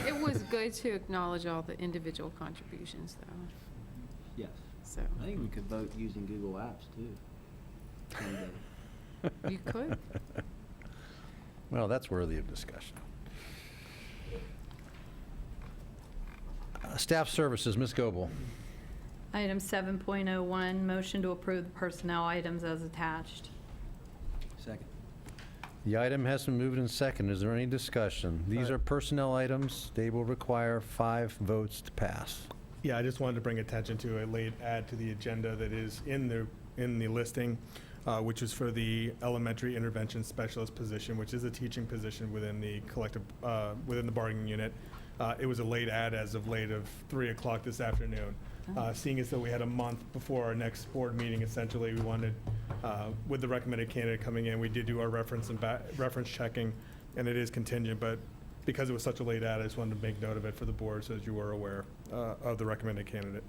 it was good to acknowledge all the individual contributions, though, Yes. so I think we could vote using Google Apps, too. Someday. you could. Well, that's worthy of discussion. Staff Services, Ms. Goebel. Item 7.01, motion to approve the personnel items as attached. Second. The item has been moved and seconded. Is there any discussion? These are personnel items. They will require 5 votes to pass. Yeah, I just wanted to bring attention to a late add to the agenda that is in the listing, which is for the elementary intervention specialist position, which is a teaching position within the collective, within the bargaining unit. It was a late add as of late of 3 o'clock this afternoon. Seeing as though we had a month before our next board meeting, essentially, we wanted, with the recommended candidate coming in, we did do our reference and reference checking, and it is contingent, but because it was such a late ad, I just wanted to make note of it for the board so that you were aware of the recommended candidate.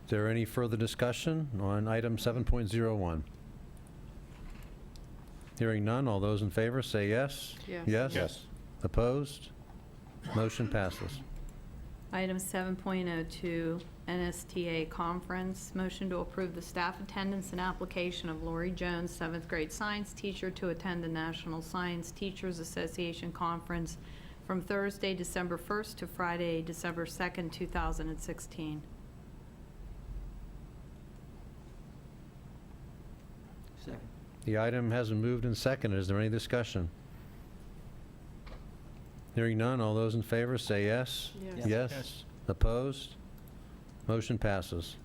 Is there any further discussion on item 7.01? Hearing none, all those in favor say yes. Yes. Yes? Yes. Opposed? Motion passes. Item 7.02, NSTA conference, motion to approve the staff attendance and application of Lori Jones, 7th grade science teacher, to attend the National Science Teachers Association Conference from Thursday, December 1st to Friday, December 2nd, 2016. Second. The item has been moved and seconded. Is there any discussion? Hearing none, all those in favor say yes. Yes. Yes? Yes. Opposed? Motion passes.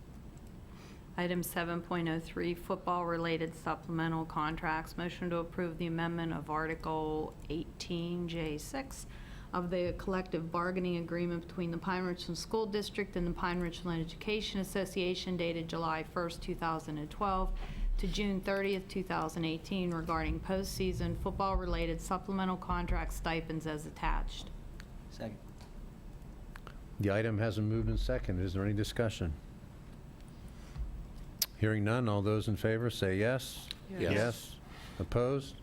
Item 7.03, football-related supplemental contracts. Motion to approve the amendment of Article 18J6 of the collective bargaining agreement between the Pine-Richland School District and the Pine-Richland Education Association dated July 1st, 2012 to June 30th, 2018 regarding postseason football-related supplemental contract stipends as attached. Second. The item has been moved and seconded. Is there any discussion? Hearing none, all those in favor say yes. Yes. Yes. Opposed?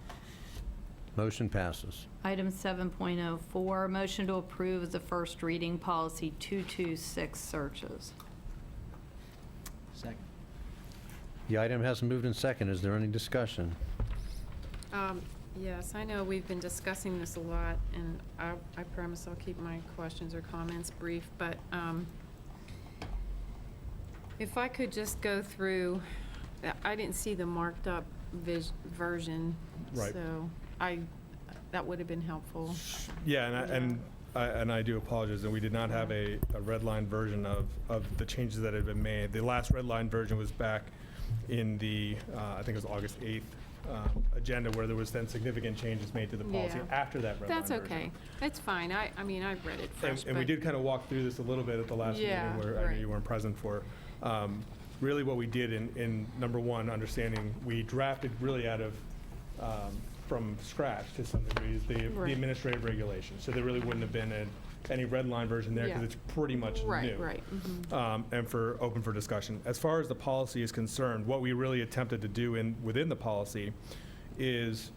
Motion passes. Item 7.04, motion to approve as a first reading policy 226 searches. Second. The item has moved in second. Is there any discussion? Yes, I know we've been discussing this a lot, and I promise I'll keep my questions or comments brief, but if I could just go through, I didn't see the marked up version. Right. So that would have been helpful. Yeah, and I do apologize, and we did not have a red line version of the changes that had been made. The last red line version was back in the, I think it was August 8th agenda, where there was then significant changes made to the policy Yeah. after that red line That's version. okay. It's fine. I mean, I've read it first. And we but- did kind of walk through this a little bit at the last meeting, Yeah, where I know right. you weren't present for. Really what we did in number one, understanding, we drafted really out of, from scratch to some degree, is the Right. administrative regulations. So there really wouldn't have been any red line version there, because Yeah. it's pretty much new. Right. Mhm. And open for discussion. As far as the policy is concerned, what we really attempted to do within the policy is,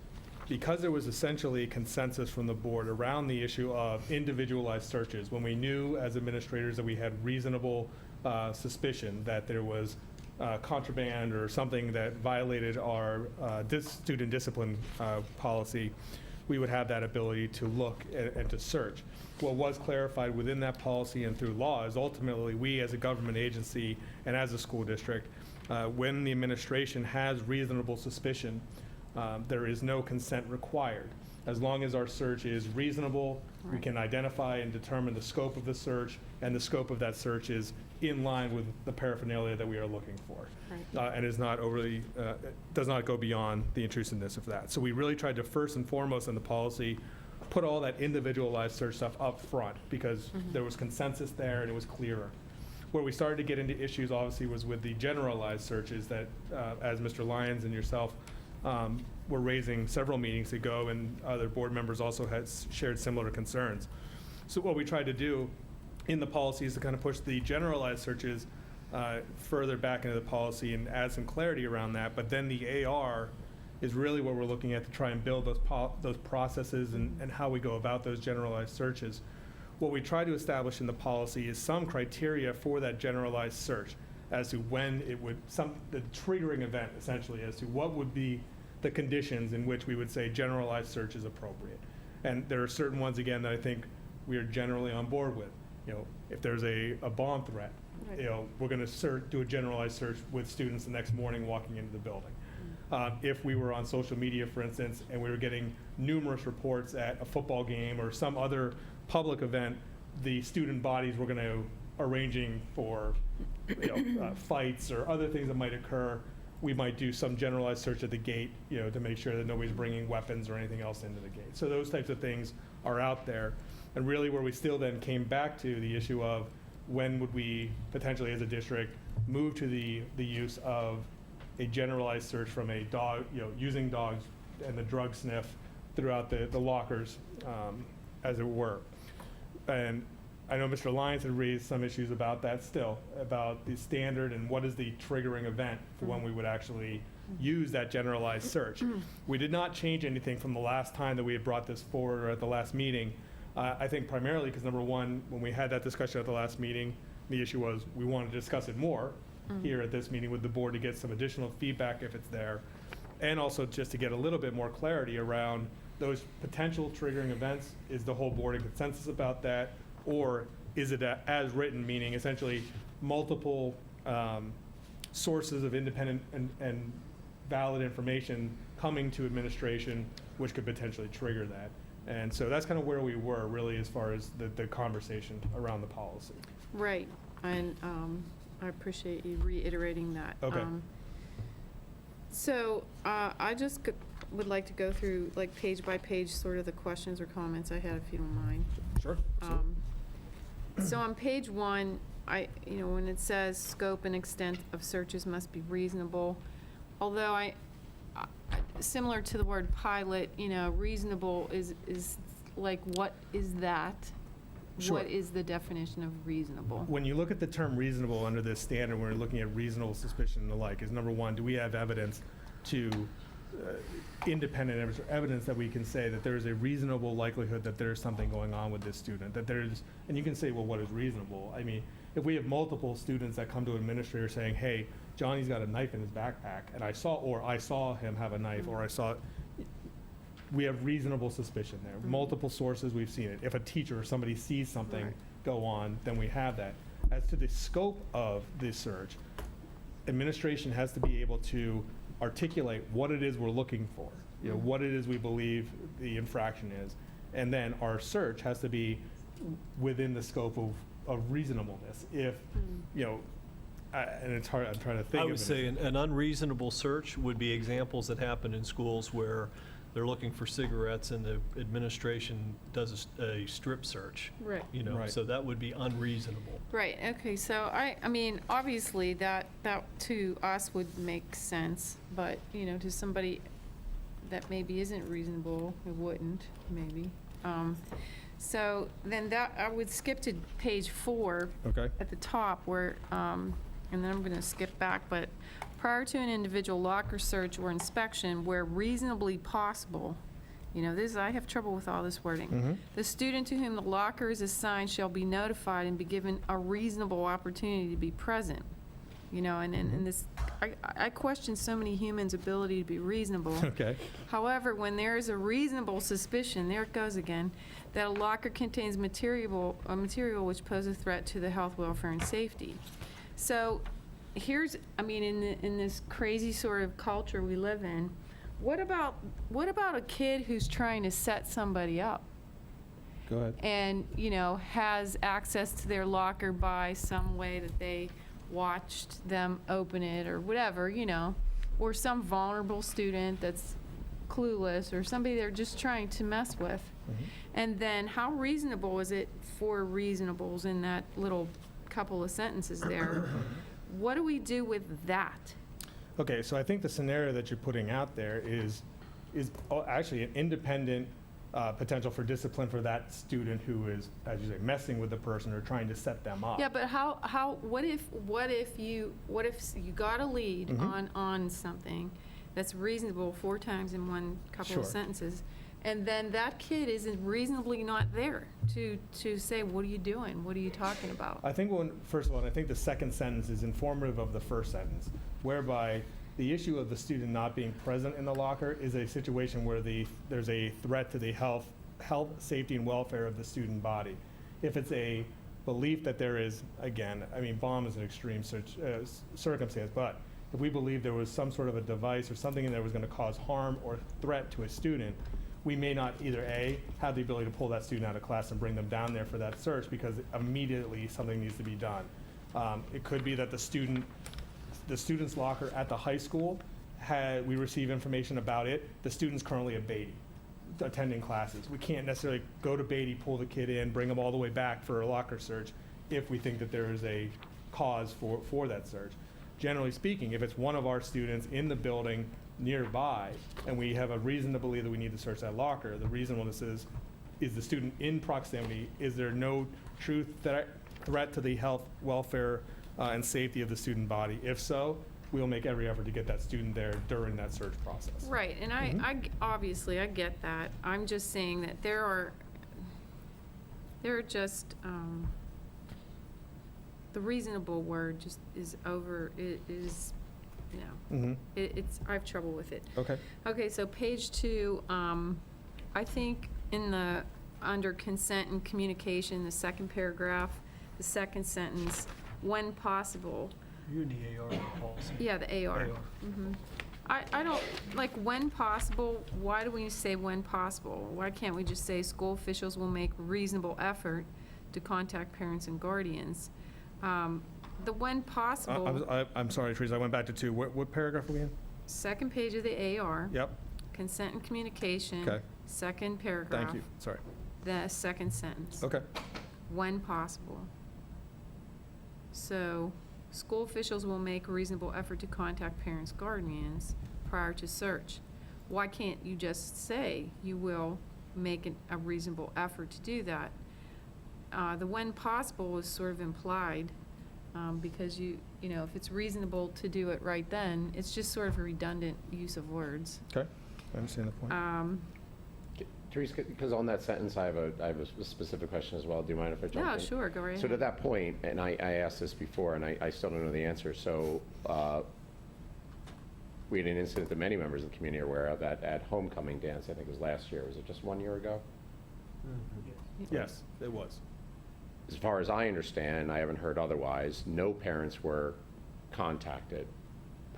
because there was essentially consensus from the board around the issue of individualized searches, when we knew as administrators that we had reasonable suspicion that there was contraband or something that violated our student discipline policy, we would have that ability to look and to search. What was clarified within that policy and through law is ultimately we as a government agency and as a school district, when the administration has reasonable suspicion, there is no consent required. As long as our search is reasonable, we can identify and determine the scope of the search, and the scope of that search is in line with the paraphernalia that we are looking for. Right. And is not overly, does not go beyond the intrusiveness of that. So we really tried to, first and foremost in the policy, put all that individualized search stuff up front, because there was consensus there and it was clearer. Where we started to get into issues, obviously, was with the generalized searches that, as Mr. Lyons and yourself were raising several meetings ago, and other board members also had shared similar concerns. So what we tried to do in the policy is to kind of push the generalized searches further back into the policy and add some clarity around that. But then the AR is really what we're looking at to try and build those processes and how we go about those generalized searches. What we try to establish in the policy is some criteria for that generalized search as to when it would, the triggering event essentially, as to what would be the conditions in which we would say generalized search is appropriate. And there are certain ones, again, that I think we are generally on board with. You know, if there's a bomb threat, Right. you know, we're going to do a generalized search with students the next morning walking into the building. If we were on social media, for instance, and we were getting numerous reports at a football game or some other public event, the student bodies were going to arranging for, fights or other things that might occur. We might do some generalized search at the gate, to make sure that nobody's bringing weapons or anything else into the gate. So those types of things are out there. And really where we still then came back to the issue of when would we potentially as a district move to the use of a generalized search from a dog, using dogs and the drug sniff throughout the lockers, as it were. And I know Mr. Lyons had raised some issues about that still, about the standard and what is the triggering event for when we would actually use that generalized search. We did not change anything from the last time that we had brought this forward or at the last meeting. I think primarily because number one, when we had that discussion at the last meeting, the issue was we wanted to discuss it more here at this meeting with the board to get some additional feedback if it's there. And also just to get a little bit more clarity around those potential triggering events. Is the whole board in consensus about that? Or is it as written, meaning essentially multiple sources of independent and valid information coming to administration, which could potentially trigger that? And so that's kind of where we were really as far as the conversation around the policy. Right, and I appreciate you reiterating that. Okay. So I just would like to go through, like, page by page, sort of the questions or comments I had, if you don't mind. Sure. So on page 1, when it says scope and extent of searches must be reasonable, although similar to the word pilot, reasonable is like, what is that? Sure. What is the definition of reasonable? When you look at the term reasonable under this standard, when we're looking at reasonable suspicion and the like, is number one, do we have evidence to independent evidence that we can say that there is a reasonable likelihood that there is something going on with this student, that there is, and you can say, well, what is reasonable? I mean, if we have multiple students that come to an administrator saying, hey, Johnny's got a knife in his backpack, and I saw him have a knife, or we have reasonable suspicion there. Multiple sources, we've seen it. If a teacher or somebody sees something go on, then we have that. As to the scope of this search, administration has to be able to articulate what it is we're looking for, what it is we believe the infraction is. And then our search has to be within the scope of reasonableness. If, and it's hard, I'm trying to think of it. I would say an unreasonable search would be examples that happen in schools where they're looking for cigarettes and the administration does a strip search. Right. Right. So that would be unreasonable. Right, okay, so I mean, obviously, that to us would make sense, but, to somebody that maybe isn't reasonable, it wouldn't, maybe. So then I would skip to page 4. Okay. At the top where, and then I'm gonna skip back, but prior to an individual locker search or inspection where reasonably possible, I have trouble with all this wording. The student to whom the locker is assigned shall be notified and be given a reasonable opportunity to be present. And this, I question so many humans' ability to be reasonable. Okay. However, when there is a reasonable suspicion, there it goes again, that a locker contains material which poses a threat to the health, welfare, and safety. So here's, in this crazy sort of culture we live in, what about a kid who's trying to set somebody up? Go ahead. And, has access to their locker by some way that they watched them open it or whatever, or some vulnerable student that's clueless or somebody they're just trying to mess with. And then how reasonable is it for reasonables in that little couple of sentences there? What do we do with that? Okay, so I think the scenario that you're putting out there is actually an independent potential for discipline for that student who is, as you say, messing with the person or trying to set them up. Yeah, but what if you got a lead on something that's reasonable 4 times in one couple of sentences, and then that kid is reasonably not there to say, what are you doing? What are you talking about? I think first of all, I think the second sentence is informative of the first sentence, whereby the issue of the student not being present in the locker is a situation where there's a threat to the health, safety, and welfare of the student body. If it's a belief that there is, again, bomb is an extreme circumstance, but if we believe there was some sort of a device or something in there that was going to cause harm or threat to a student, we may not either A, have the ability to pull that student out of class and bring them down there for that search because immediately something needs to be done. It could be that the student's locker at the high school, we receive information about it. The student's currently at Beatty, attending classes. We can't necessarily go to Beatty, pull the kid in, bring them all the way back for a locker search if we think that there is a cause for that search. Generally speaking, if it's one of our students in the building nearby and we have a reason to believe that we need to search that locker, the reasonableness is the student in proximity? Is there no true threat to the health, welfare, and safety of the student body? If so, we'll make every effort to get that student there during that search process. Right, and I obviously, I get that. I'm just saying that there are just, the reasonable word just is I have trouble with it. Okay. Okay, so page 2, I think under consent and communication, the second paragraph, the second sentence, when possible. You're in the AR policy. Yeah, the AR. I don't, when possible, why do we say when possible? Why can't we just say school officials will make reasonable effort to contact parents and guardians? The when possible. I'm sorry, Teresa, I went back to 2. What paragraph are we in? Second page of the AR. Yep. Consent and communication. Okay. Second paragraph. Thank you. Sorry. The second sentence. Okay. When possible. So, school officials will make a reasonable effort to contact parents, guardians prior to search. Why can't you just say you will make a reasonable effort to do that? The when possible is sort of implied, because if it's reasonable to do it right then, it's just sort of a redundant use of words. Okay. I understand the point. Therese, because on that sentence, I have a specific question as well. Do you mind if I jump in? No, sure, go right So to ahead. that point, and I asked this before, and I still don't know the answer, so we had an incident that many members of the community are aware of, that at homecoming dance, I think it was last year. Was it just 1 year ago? Yes, it was. As far as I understand, I haven't heard otherwise, no parents were contacted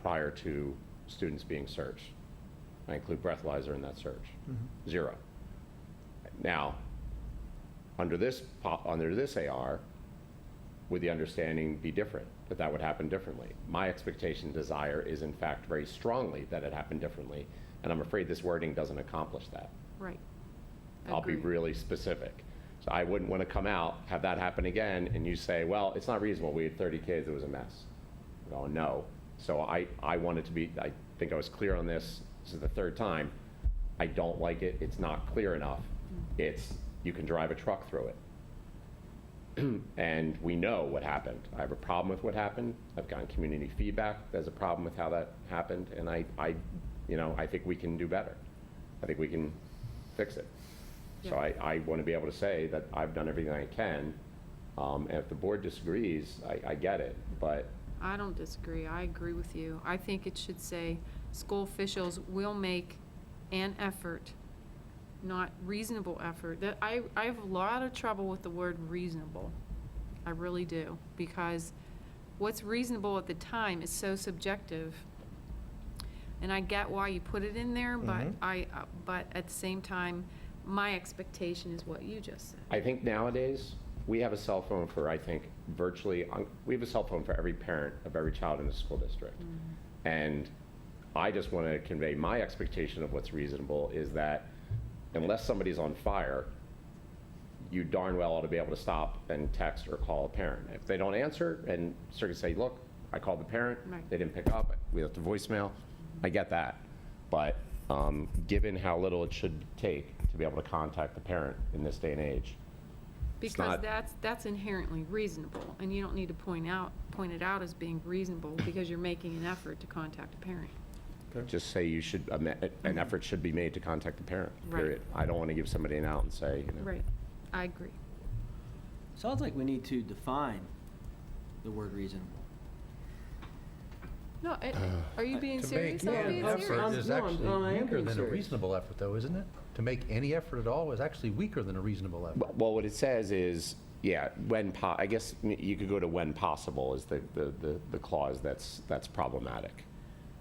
prior to students being searched. I include breathalyzer in that search. 0. Now, under this AR, would the understanding be different, that that would happen differently? My expectation, desire is in fact very strongly that it happened differently, and I'm afraid this wording doesn't accomplish that. Right. I'll be Agreed. really specific. So I wouldn't want to come out, have that happen again, and you say, well, it's not reasonable, we had 30 kids, it was a mess. Oh, no. So I wanted to be, I think I was clear on this is the 3rd time. I don't like it, it's not clear enough. It's, you can drive a truck through it. And we know what happened. I have a problem with what happened. I've gotten community feedback, there's a problem with how that happened, and I think we can do better. I think we can fix it. So I want to be able to say that I've done everything I can, and if the board disagrees, I get it, but I don't disagree. I agree with you. I think it should say, school officials will make an effort, not reasonable effort. I have a lot of trouble with the word reasonable. I really do. Because what's reasonable at the time is so subjective. And I get why you put it in there, but but at the same time, my expectation is what you just said. I think nowadays, we have a cell phone for, I think, virtually, we have a cell phone for every parent of every child in the school district. And I just want to convey my expectation of what's reasonable is that unless somebody's on fire, you darn well ought to be able to stop and text or call a parent. If they don't answer and sort of say, look, I called the parent, Right. they didn't pick up, we left a voicemail, I get that. But given how little it should take to be able to contact the parent in this day and age, Because not- that's inherently reasonable, and you don't need to point it out as being reasonable because you're making an effort to contact a parent. just say you should, an effort should be made to contact the parent, Right. period. I don't want to give somebody an out and say, Right. I agree. Sounds like we need to define the word reasonable. No, are you being To serious? make I'm an being effort serious. is No, actually I am weaker being than a serious. reasonable effort, though, isn't it? To make any effort at all is actually weaker than a reasonable effort. Well, what it says is, yeah, I guess you could go to when possible is the clause that's problematic.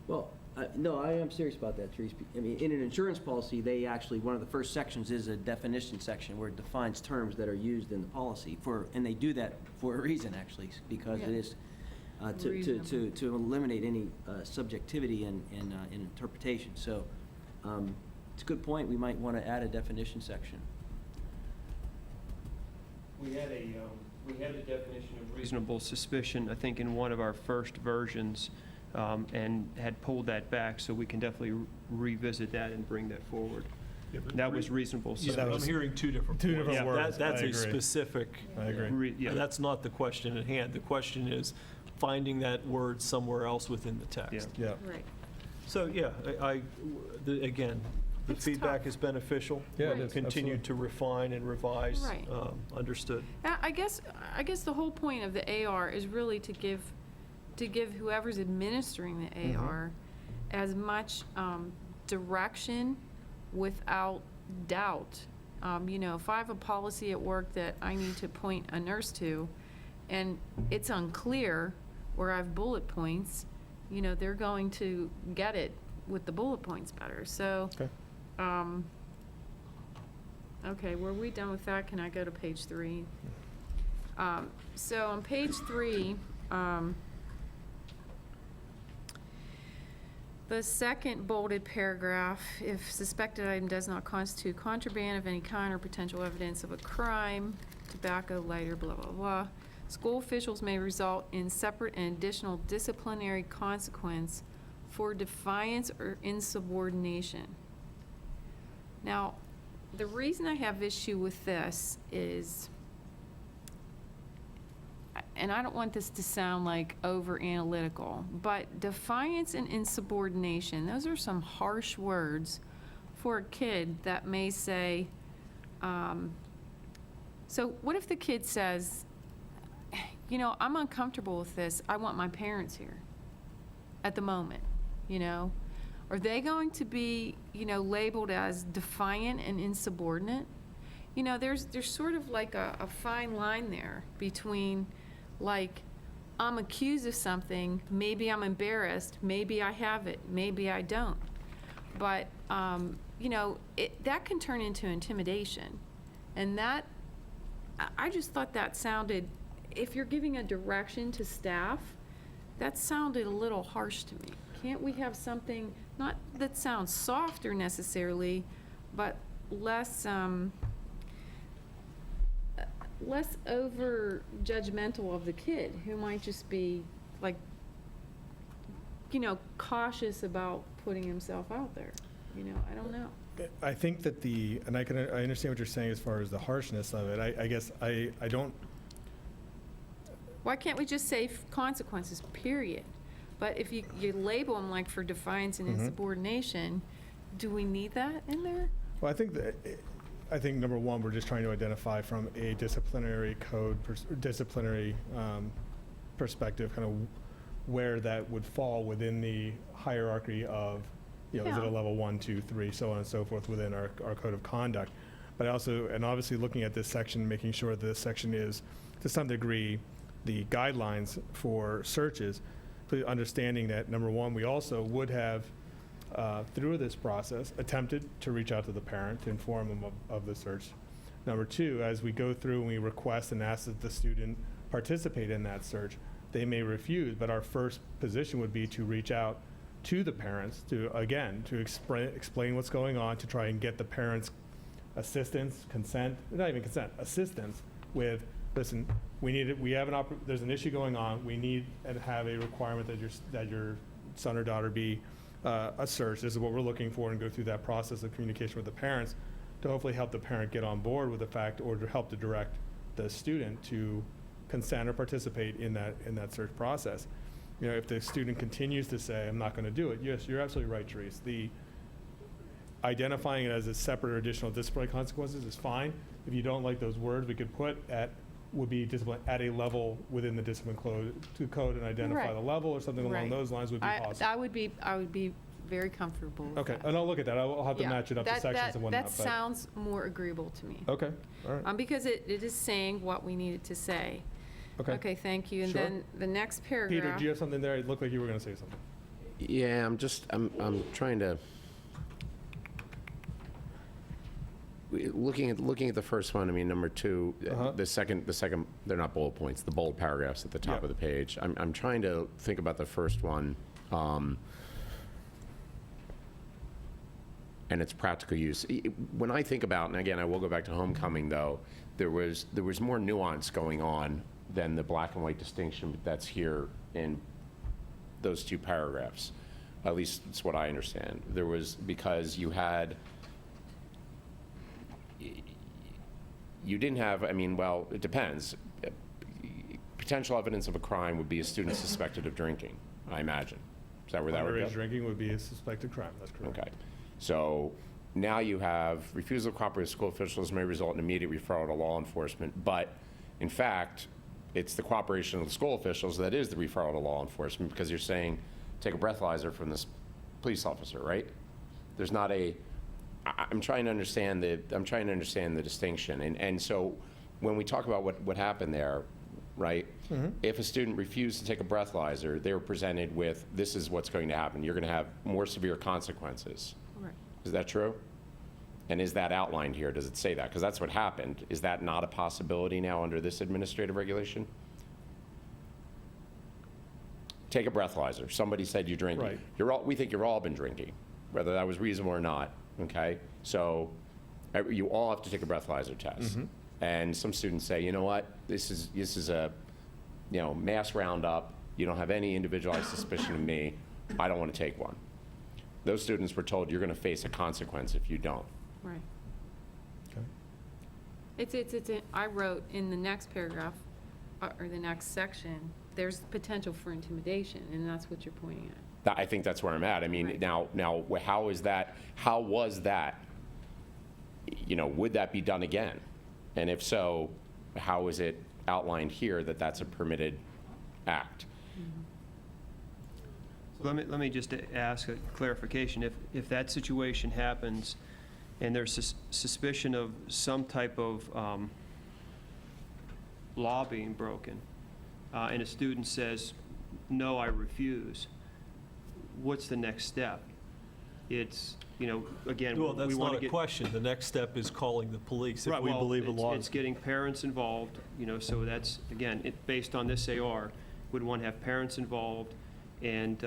Well, no, I am serious about that, Therese. I mean, in an insurance policy, they actually, one of the first sections is a definition section where it defines terms that are used in the policy and they do that for a reason, actually, because it Yeah. is to eliminate any subjectivity in interpretation. So it's a good point. We might want to add a definition section. We had a definition of reasonable suspicion, I think, in one of our first versions, and had pulled that back, so we can definitely revisit that and bring that forward. That was reasonable. Yeah, suspicion. I'm hearing two different Yeah, words. that's I a agree. specific, I agree. Yeah. that's not the question at hand. The question is finding that word somewhere else within the text. Yeah. Right. So, yeah, again, the It's feedback tough. is beneficial. Yeah, it We'll is, continue to refine and revise. Right. Understood. I guess the whole point of the AR is really to give whoever's administering the AR as much direction without doubt. If I have a policy at work that I need to point a nurse to, and it's unclear where I have bullet points, they're going to get it with the bullet points better. So, Okay. okay, were we done with that? Can I go to page 3? So on page 3, the second bolded paragraph, if suspected item does not constitute contraband of any kind or potential evidence of a crime, tobacco, lighter, blah, blah, blah, school officials may result in separate and additional disciplinary consequence for defiance or insubordination. Now, the reason I have issue with this is, and I don't want this to sound like over-analytical, but defiance and insubordination, those are some harsh words for a kid that may say, so what if the kid says, you know, I'm uncomfortable with this, I want my parents here at the moment, you know? Are they going to be, you know, labeled as defiant and insubordinate? You know, there's sort of like a fine line there between, like, I'm accused of something, maybe I'm embarrassed, maybe I have it, maybe I don't. But, you know, that can turn into intimidation. And that, I just thought that sounded, if you're giving a direction to staff, that sounded a little harsh to me. Can't we have something, not that sounds softer necessarily, but less, less over judgmental of the kid, who might just be, like, you know, cautious about putting himself out there? You know, I don't know. I think that and I understand what you're saying as far as the harshness of it. I guess I don't. Why can't we just say consequences, period? But if you label them like for defiance and insubordination, do we need that in there? Well, I think number one, we're just trying to identify from a disciplinary code, disciplinary perspective, kind of where that would fall within the hierarchy of, you know, is it a level 1, 2, 3, so on and so forth within our code of conduct. But also, and obviously looking at this section, making sure that this section is, to some degree, the guidelines for searches, but understanding that, number one, we also would have, through this process, attempted to reach out to the parent to inform them of the search. Number two, as we go through and we request and ask that the student participate in that search, they may refuse, but our first position would be to reach out to the parents to, again, to explain what's going on, to try and get the parents' assistance, consent, not even consent, assistance with, listen, there's an issue going on, we need and have a requirement that your son or daughter be a search. This is what we're looking for, and go through that process of communication with the parents to hopefully help the parent get on board with the fact, or to help to direct the student to consent or participate in that search process. You know, if the student continues to say, I'm not going to do it, yes, you're absolutely right, Therese. The identifying it as a separate or additional disciplinary consequences is fine. If you don't like those words, we could put would be discipline at a level within the discipline code and identify the level, or something along those lines would be possible. I would be very comfortable with Okay, that. and I'll look at that. I'll have to Yeah, match it up to sections and whatnot. That sounds more agreeable to me. Okay, all right. Because it is saying what we needed to say. Okay. Okay, thank you. And Sure. then the next paragraph. Peter, do you have something there? It looked like you were going to say something. Yeah, I'm trying to, looking at the first one, I mean, number two, the second, they're not bullet points, the bold paragraphs at the top of the page. I'm trying to think about the first one, and its practical use. When I think about, and again, I will go back to homecoming though, there was more nuance going on than the black and white distinction that's here in those two paragraphs. At least it's what I understand. There was, because you didn't have, I mean, well, it depends. Potential evidence of a crime would be a student suspected of drinking, I imagine. Is that where that would go? Underage drinking would be a suspected crime, that's correct. Okay. So now you have refusal to cooperate with school officials may result in immediate referral to law enforcement, but in fact, it's the cooperation of the school officials that is the referral to law enforcement, because you're saying, take a breathalyzer from this police officer, right? There's not I'm trying to understand the distinction. And so when we talk about what happened there, right? If a student refused to take a breathalyzer, they were presented with, this is what's going to happen. You're going to have more severe consequences. Right. Is that true? And is that outlined here? Does it say that? Because that's what happened. Is that not a possibility now under this administrative regulation? Take a breathalyzer. Somebody said you're drinking. Right. We think you've all been drinking, whether that was reasonable or not. Okay? So you all have to take a breathalyzer test. And some students say, you know what? This is a mass roundup. You don't have any individualized suspicion of me. I don't want to take one. Those students were told you're going to face a consequence if you don't. Right. Okay. I wrote in the next paragraph, or the next section, there's potential for intimidation, and that's what you're pointing at. I think that's where I'm at. I mean, Right. now, how was that, would that be done again? And if so, how is it outlined here that that's a permitted act? Let me just ask a clarification. If that situation happens and there's suspicion of some type of law being broken, and a student says, no, I refuse, what's the next step? It's, again, Well, that's we want not to a get... question. The next step is calling the police if Right, we well, believe a law it's getting parents involved, so that's, again, based on this AR, would want to have parents involved, and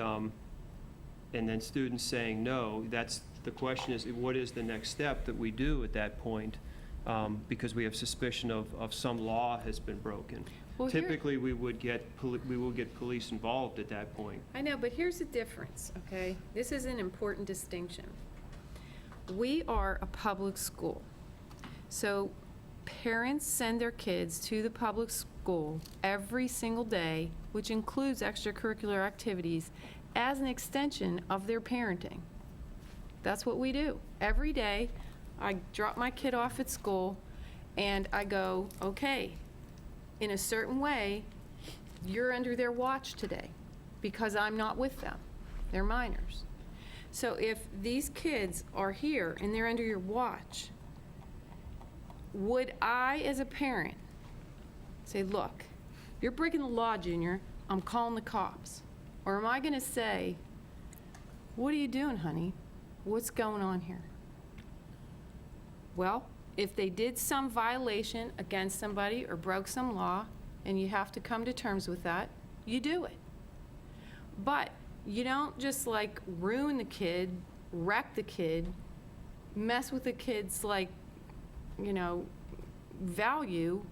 then students saying no. That's, the question is, what is the next step that we do at that point? Because we have suspicion of some law has been broken. Well, here- Typically, we will get police involved at that point. I know, but here's the difference, okay? This is an important distinction. We are a public school. So parents send their kids to the public school every single day, which includes extracurricular activities, as an extension of their parenting. That's what we do. Every day, I drop my kid off at school, and I go, okay, in a certain way, you're under their watch today, because I'm not with them. They're minors. So if these kids are here and they're under your watch, would I, as a parent, say, look, you're breaking the law, Junior, I'm calling the cops? Or am I gonna say, what are you doing, honey? What's going on here? Well, if they did some violation against somebody or broke some law, and you have to come to terms with that, you do it. But you don't just like ruin the kid, wreck the kid, mess with the kid's value,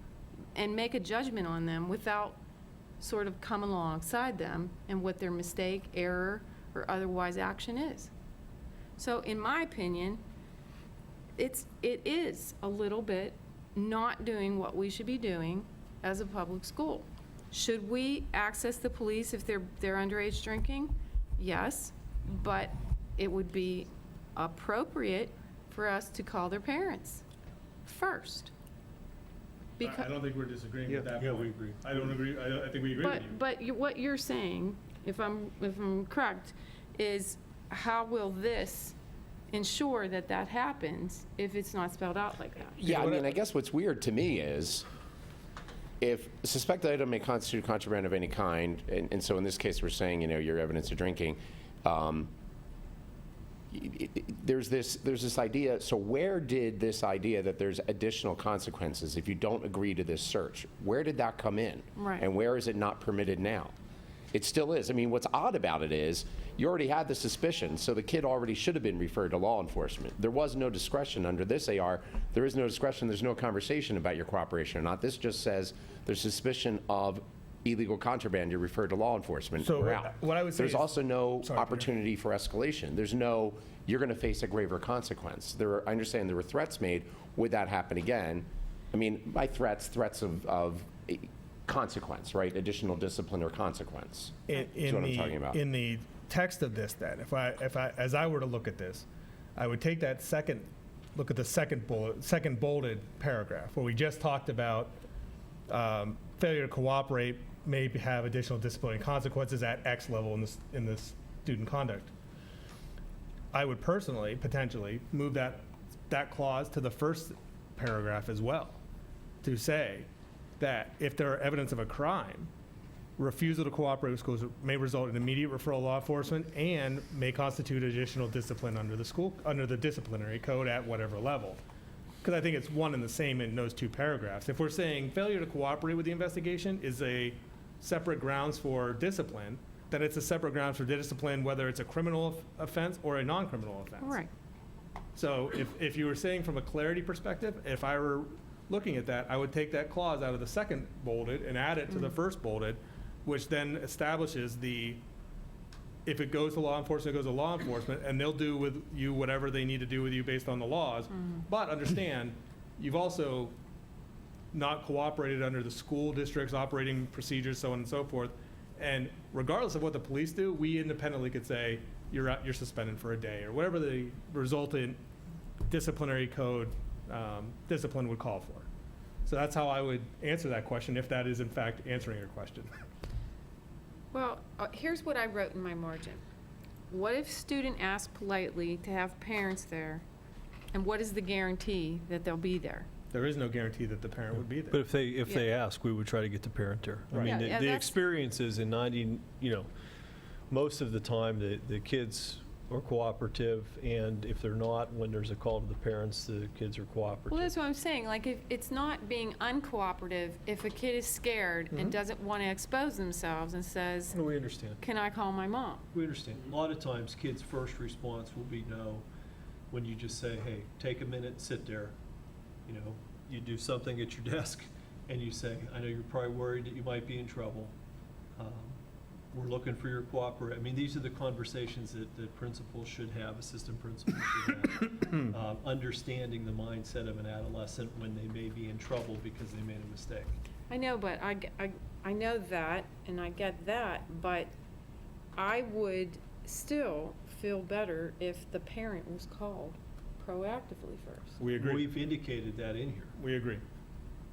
and make a judgment on them without sort of coming alongside them and what their mistake, error, or otherwise action is. So in my opinion, it is a little bit not doing what we should be doing as a public school. Should we access the police if they're underage drinking? Yes, but it would be appropriate for us to call their parents first. I don't think we're disagreeing with that. Yeah, point. we agree. I don't agree, I think we agree with you. But what you're saying, if I'm correct, is how will this ensure that that happens if it's not spelled out like that? Yeah, I mean, I guess what's weird to me is if suspected item may constitute contraband of any kind, and so in this case, we're saying, your evidence of drinking, there's this idea, so where did this idea that there's additional consequences if you don't agree to this search, where did that come in? Right. And where is it not permitted now? It still is. I mean, what's odd about it is you already had the suspicion, so the kid already should have been referred to law enforcement. There was no discretion under this AR. There is no discretion. There's no conversation about your cooperation or not. This just says there's suspicion of illegal contraband. You're referred to law enforcement. So We're out. what I would say There's is- also no Sorry, Peter. opportunity for escalation. There's no, you're going to face a graver consequence. I understand there were threats made. Would that happen again? I mean, by threats of consequence, right? Additional discipline or consequence. Is what I'm talking about. In the text of this, then, if I, as I were to look at this, I would take that look at the second bolded paragraph, where we just talked about failure to cooperate may have additional disciplinary consequences at X level in this student conduct. I would personally, potentially, move that clause to the first paragraph as well, to say that if there are evidence of a crime, refusal to cooperate with schools may result in immediate referral to law enforcement and may constitute additional discipline under the disciplinary code at whatever level. Because I think it's one and the same in those two paragraphs. If we're saying failure to cooperate with the investigation is a separate grounds for discipline, then it's a separate grounds for discipline whether it's a criminal offense or a non-criminal offense. Right. So if you were saying from a clarity perspective, if I were looking at that, I would take that clause out of the second bolded and add it to the first bolded, which then establishes if it goes to law enforcement, it goes to law enforcement, and they'll do with you whatever they need to do with you based on the laws. But understand, you've also not cooperated under the school district's operating procedures, so on and so forth, And regardless of what the police do, we independently could say, you're suspended for a day, or whatever the resultant disciplinary code discipline would call for. So that's how I would answer that question, if that is in fact answering your question. Well, here's what I wrote in my margin. What if student asks politely to have parents there, and what is the guarantee that they'll be there? There is no guarantee that the parent would be there. But if they ask, we would try to get the parent there. I Right. mean, Yeah, the that's- experience is in 90, most of the time, the kids are cooperative, and if they're not, when there's a call to the parents, the kids are cooperative. Well, that's what I'm saying, like, if it's not being uncooperative, if a kid is scared and doesn't want to expose themselves and says, No, we understand. can I call my mom? We understand. A lot of times, kids' first response will be no, when you just say, hey, take a minute, sit there. You do something at your desk, and you say, I know you're probably worried that you might be in trouble. We're looking for your cooperation. I mean, these are the conversations that principals should have, assistant principals should have. Understanding the mindset of an adolescent when they may be in trouble because they made a mistake. I know, but I know that, and I get that, but I would still feel better if the parent was called proactively first. We agree. We've indicated that in here. We agree.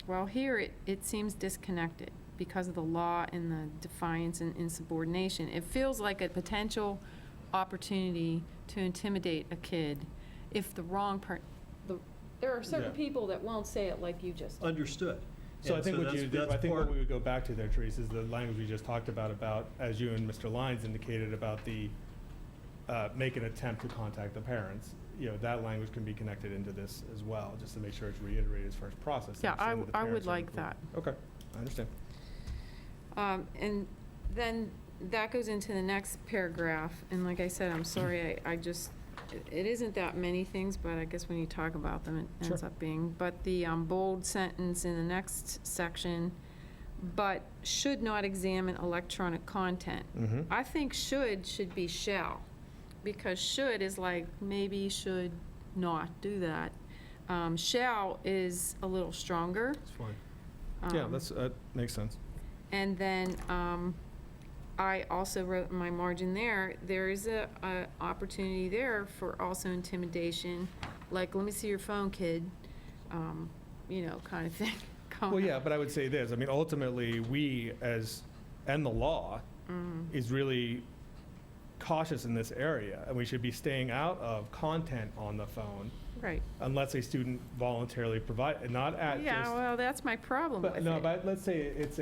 Well, here it seems disconnected because of the law and the defiance and insubordination. It feels like a potential opportunity to intimidate a kid if the wrong there are certain Yeah. people that won't say it like you just did. Understood. So I And think what that's- you did, that's I think part- what we would go back to there, Therese, is the language we just talked about, as you and Mr. Lyons indicated about the, make an attempt to contact the parents. That language can be connected into this as well, just to make sure it's reiterated as far as process. Yeah, understanding that the I would parents are like included. that. Okay, I understand. And then that goes into the next paragraph, and like I said, I'm sorry, I just, it isn't that many things, but I guess when you talk about them, it ends Sure. up being, but the bold sentence in the next section, but should not examine electronic content. I think should be shall, because should is like, maybe should not do that. Shall is a little stronger. It's fine. Yeah, that makes sense. And then I also wrote in my margin there is a opportunity there for also intimidation, like, let me see your phone, kid, kind of thing. Well, yeah, but I would say this, I mean, ultimately, we and the law is really cautious in this area, and we should be staying out of content on the phone Right. unless a student voluntarily provide, not at just. Yeah, well, that's my problem with But no, it. but let's say it's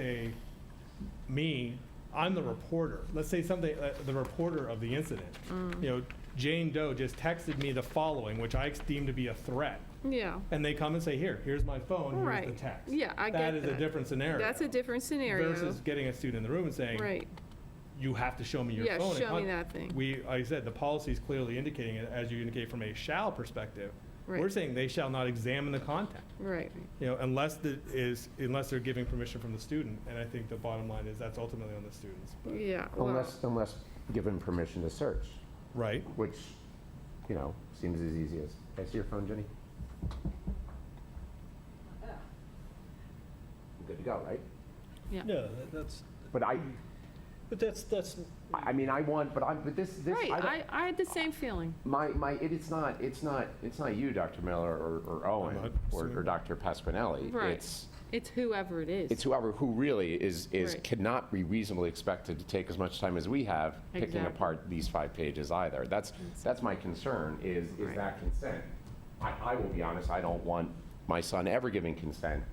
I'm the reporter. Let's say something, the reporter of the incident. Jane Doe just texted me the following, which I deem to be a threat. Yeah, And they come and say, here's my phone, here's right. the text. Yeah, I get That is a that. different scenario. That's a different scenario. Versus getting a student in the room and saying, Right. you have to show me your Yeah, phone. show me that thing. Like I said, the policy is clearly indicating it, as you indicate from a shall perspective. We're Right. saying they shall not examine the content. Right. Unless they're giving permission from the student, and I think the bottom line is that's ultimately on the students. But- Yeah, well, Unless given permission to search, Right? which, seems as easy as, can I see your phone, Jenny? Good to go, right? yeah. No, that's, But but that's, I mean, but this, Right, I don't, I had the same feeling. it's not you, Dr. Miller, or Owen, not or assuming. Dr. Pasquinelli. Right. It's whoever it is. It's whoever, who really Right. cannot be reasonably expected to take as much time as we have picking Exactly. apart these 5 pages either. That's my concern, is Right. that consent. I will be honest, I don't want my son ever giving consent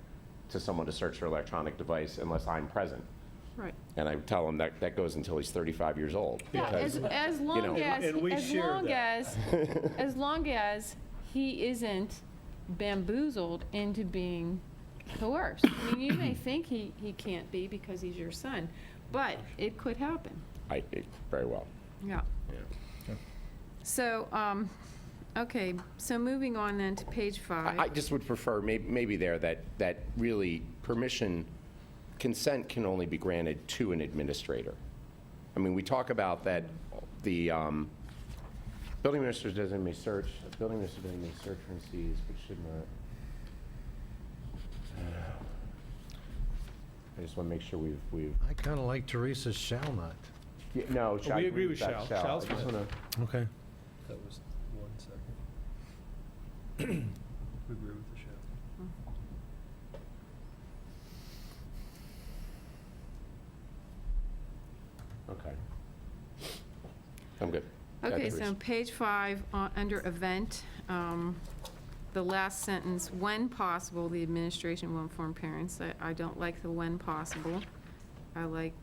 to someone to search their electronic device unless I'm present. Right. And I tell him that goes until he's 35 years old. Yeah, because, as long know- as, And we share that. as long as he isn't bamboozled into being coerced. I mean, you may think he can't be because he's your son, but it could happen. Very well. Yeah. Yeah. So, okay, so moving on then to page 5. I just would prefer, maybe there, that really consent can only be granted to an administrator. I mean, we talk about that the building minister may search for and sees, but should not. I just want to make sure we've, I kind of like Teresa's shall not. yeah, no, Oh, we agree with that shall. Shall's I just fine. want to, Okay. That was 1 second. We agree with the shall. okay. I'm good. Got Okay, Teresa. so on page 5, under event, the last sentence, when possible, the administration will inform parents. I don't like the when possible. I like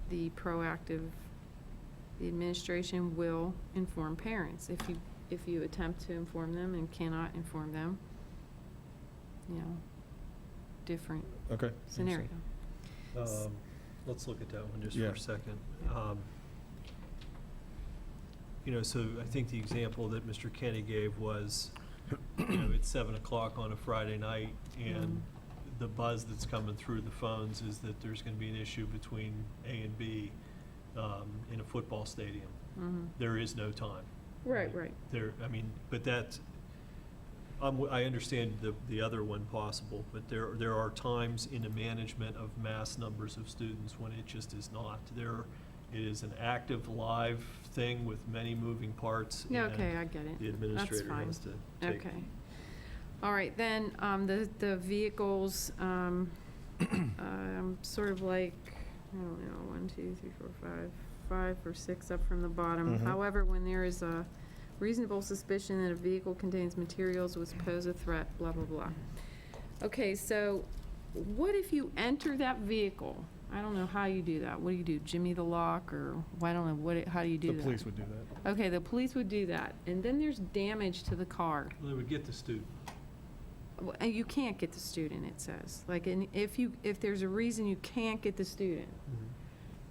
the proactive, the administration will inform parents. If you attempt to inform them and cannot inform them, you know, different Okay. scenario. Let's look at that one just Yeah. for a second. You know, so I think the example that Mr. Kenny gave was, you know, it's 7 o'clock on a Friday night, and the buzz that's coming through the phones is that there's going to be an issue between A and B in a football stadium. There is no time. Right. There, I mean, but that's, I understand the other one possible, but there are times in the management of mass numbers of students when it just is not. It is an active, live thing with many moving parts. Yeah, and okay, I get it. the administrator fine. has to take. Okay. All right, then, the vehicles, sort of like, I don't know, 1, 2, 3, 4, 5 or 6 up from the bottom. However, when there is a reasonable suspicion that a vehicle contains materials which pose a threat, blah, blah, blah. Okay, so what if you enter that vehicle? I don't know how you do that. What do you do, jimmy the lock, or, well, I don't know, how do you do that? The police would do that. Okay, the police would do that, and then there's damage to the car. Well, they would get the student. And you can't get the student, it says. Like, and if there's a reason you can't get the student,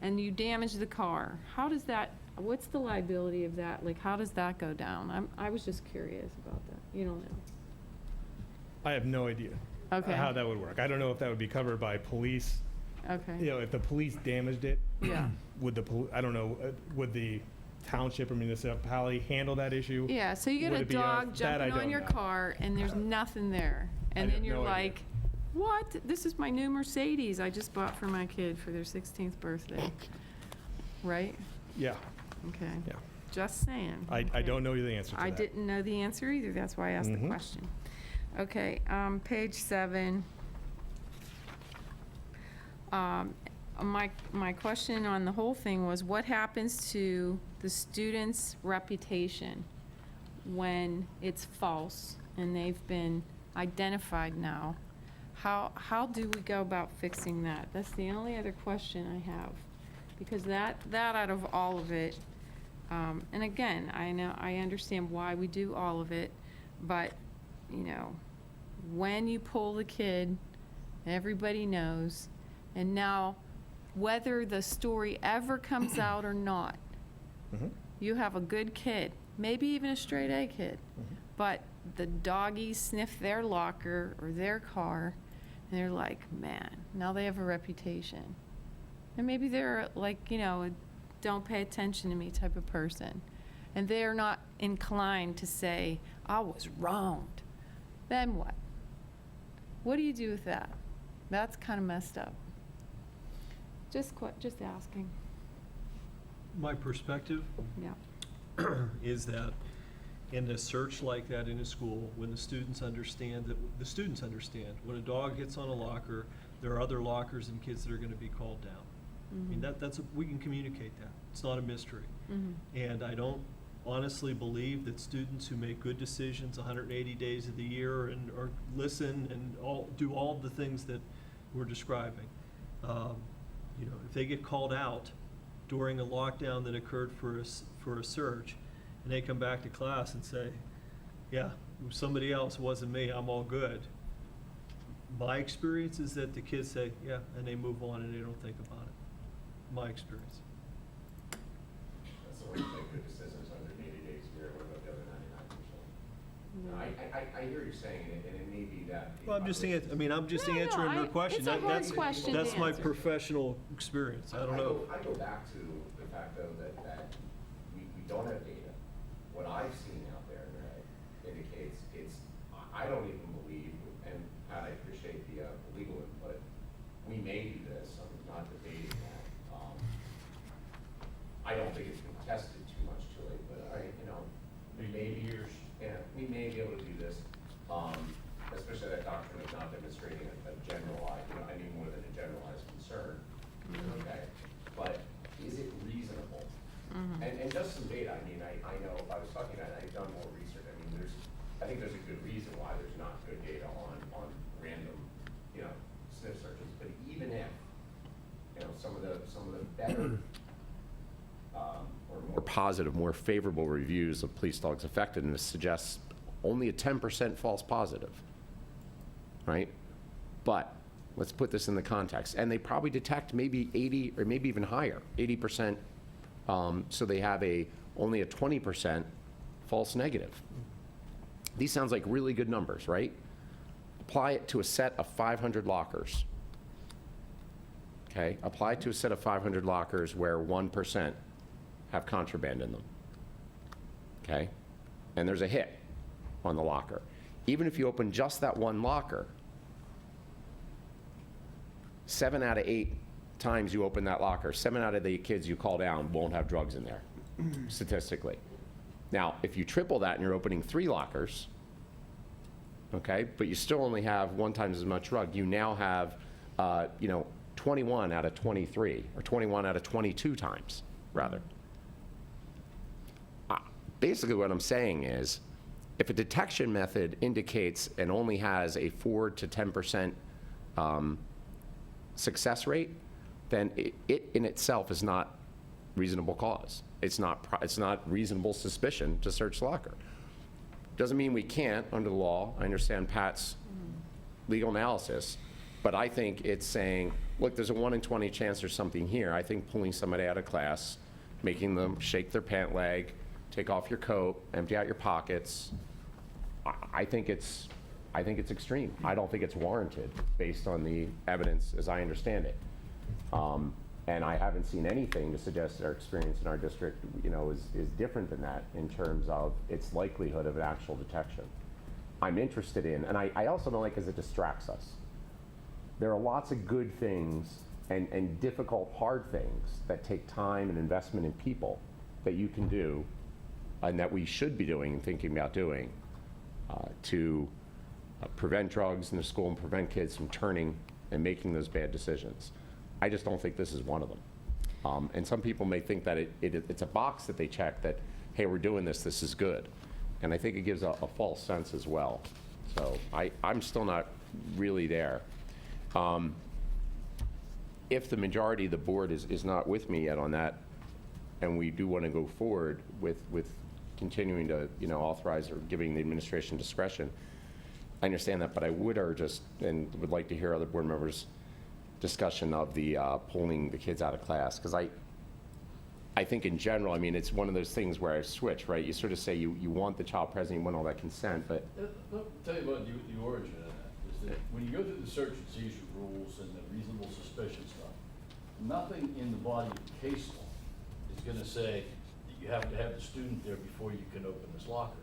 and you damage the car, how does that, what's the liability of that? Like, how does that go down? I was just curious about that. You don't know? I have no idea Okay. how that would work. I don't know if that would be covered by police. You Okay, know, if the police damaged it, yeah. would I don't know, would the township or municipality handle that issue? Yeah, so you get Would a it be dog that I jumping on don't your know. car, and there's nothing there. And I then have you're no idea. like, what? This is my new Mercedes I just bought for my kid for their 16th birthday. Right? Yeah, Okay. yeah. Just saying. I Okay. don't know the answer to that. I didn't know the answer either, that's why I asked the Mhm. question. Okay, page 7. My question on the whole thing was, what happens to the student's reputation when it's false and they've been identified now? How do we go about fixing that? That's the only other question I have. Because that out of all of it, and again, I understand why we do all of it, but, you know, when you pull the kid, everybody knows, and now, whether the story ever comes out or not, you have a good kid, maybe even a straight A kid, but the doggies sniff their locker or their car, and they're like, man, now they have a reputation. And maybe they're like, you know, a don't pay attention to me type of person. And they're not inclined to say, I was wronged. Then what? What do you do with that? That's kind of messed up. Just asking. My perspective Yeah. is that in a search like that in a school, when the students understand when a dog gets on a locker, there are other lockers and kids that are going to be called down. I mean, we can communicate that. It's not a mystery. And I don't honestly believe that students who make good decisions 180 days of the year or listen and do all the things that we're describing, you know, if they get called out during a lockdown that occurred for a search, and they come back to class and say, yeah, it was somebody else, it wasn't me, I'm all good. My experience is that the kids say, yeah, and they move on and they don't think about it. My experience. That's the way you make good decisions 180 days a year. What about the other 99%? I hear you saying it, and it may be that. Well, I'm just answering her question. It's a hard question to That's my answer. professional experience. I don't know. I go back to the fact, though, that we don't have data. What I've seen out there indicates I don't even believe, and Pat, I appreciate the legal input, we may do this, I'm not debating that. I don't think it's been tested too much to it, but we may be able to do this, especially that doctrine of not demonstrating a generalized, I need more than a generalized concern. Okay, but is it reasonable? And just some data, I know if I was talking about it, I've done more research. I think there's a good reason why there's not good data on random, SNF searches. But even if, some of the better or more positive, more favorable reviews of police dogs' effectiveness suggests only a 10% false positive, right? But let's put this in the context. And they probably detect maybe 80 or maybe even higher, 80%. So they have only a 20% false negative. These sounds like really good numbers, right? Apply it to a set of 500 lockers. Okay, apply it to a set of 500 lockers where 1% have contraband in them. Okay, and there's a hit on the locker. Even if you open just that one locker, 7 out of 8 times you open that locker, 7 out of the kids you call down won't have drugs in there, statistically. Now, if you triple that and you're opening 3 lockers, okay, but you still only have 1 times as much drug, you now have, 21 out of 23, or 21 out of 22 times, rather. Basically what I'm saying is, if a detection method indicates and only has a 4 to 10% success rate, then it in itself is not reasonable cause. It's not reasonable suspicion to search the locker. Doesn't mean we can't under the law. I understand Pat's legal analysis, but I think it's saying, look, there's a 1 in 20 chance there's something here. I think pulling somebody out of class, making them shake their pant leg, take off your coat, empty out your pockets, I think it's extreme. I don't think it's warranted based on the evidence as I understand it. And I haven't seen anything to suggest that our experience in our district, is different than that in terms of its likelihood of an actual detection. I'm interested in, and I also don't like because it distracts us. There are lots of good things and difficult, hard things that take time and investment in people that you can do and that we should be doing and thinking about doing to prevent drugs in the school and prevent kids from turning and making those bad decisions. I just don't think this is one of them. And some people may think that it's a box that they check that, hey, we're doing this is good. And I think it gives a false sense as well. So I'm still not really there. If the majority of the board is not with me yet on that, and we do want to go forward with continuing to authorize or giving the administration discretion, I understand that, but I would urge us and would like to hear other board members' discussion of the pulling the kids out of class, because I think in general, it's one of those things where I switch, right? You sort of say you want the child present, you want all that consent, but Let me tell you about the origin of that, is that when you go through the search and seizure rules and the reasonable suspicion stuff, nothing in the body of the case law is going to say that you have to have the student there before you can open this locker.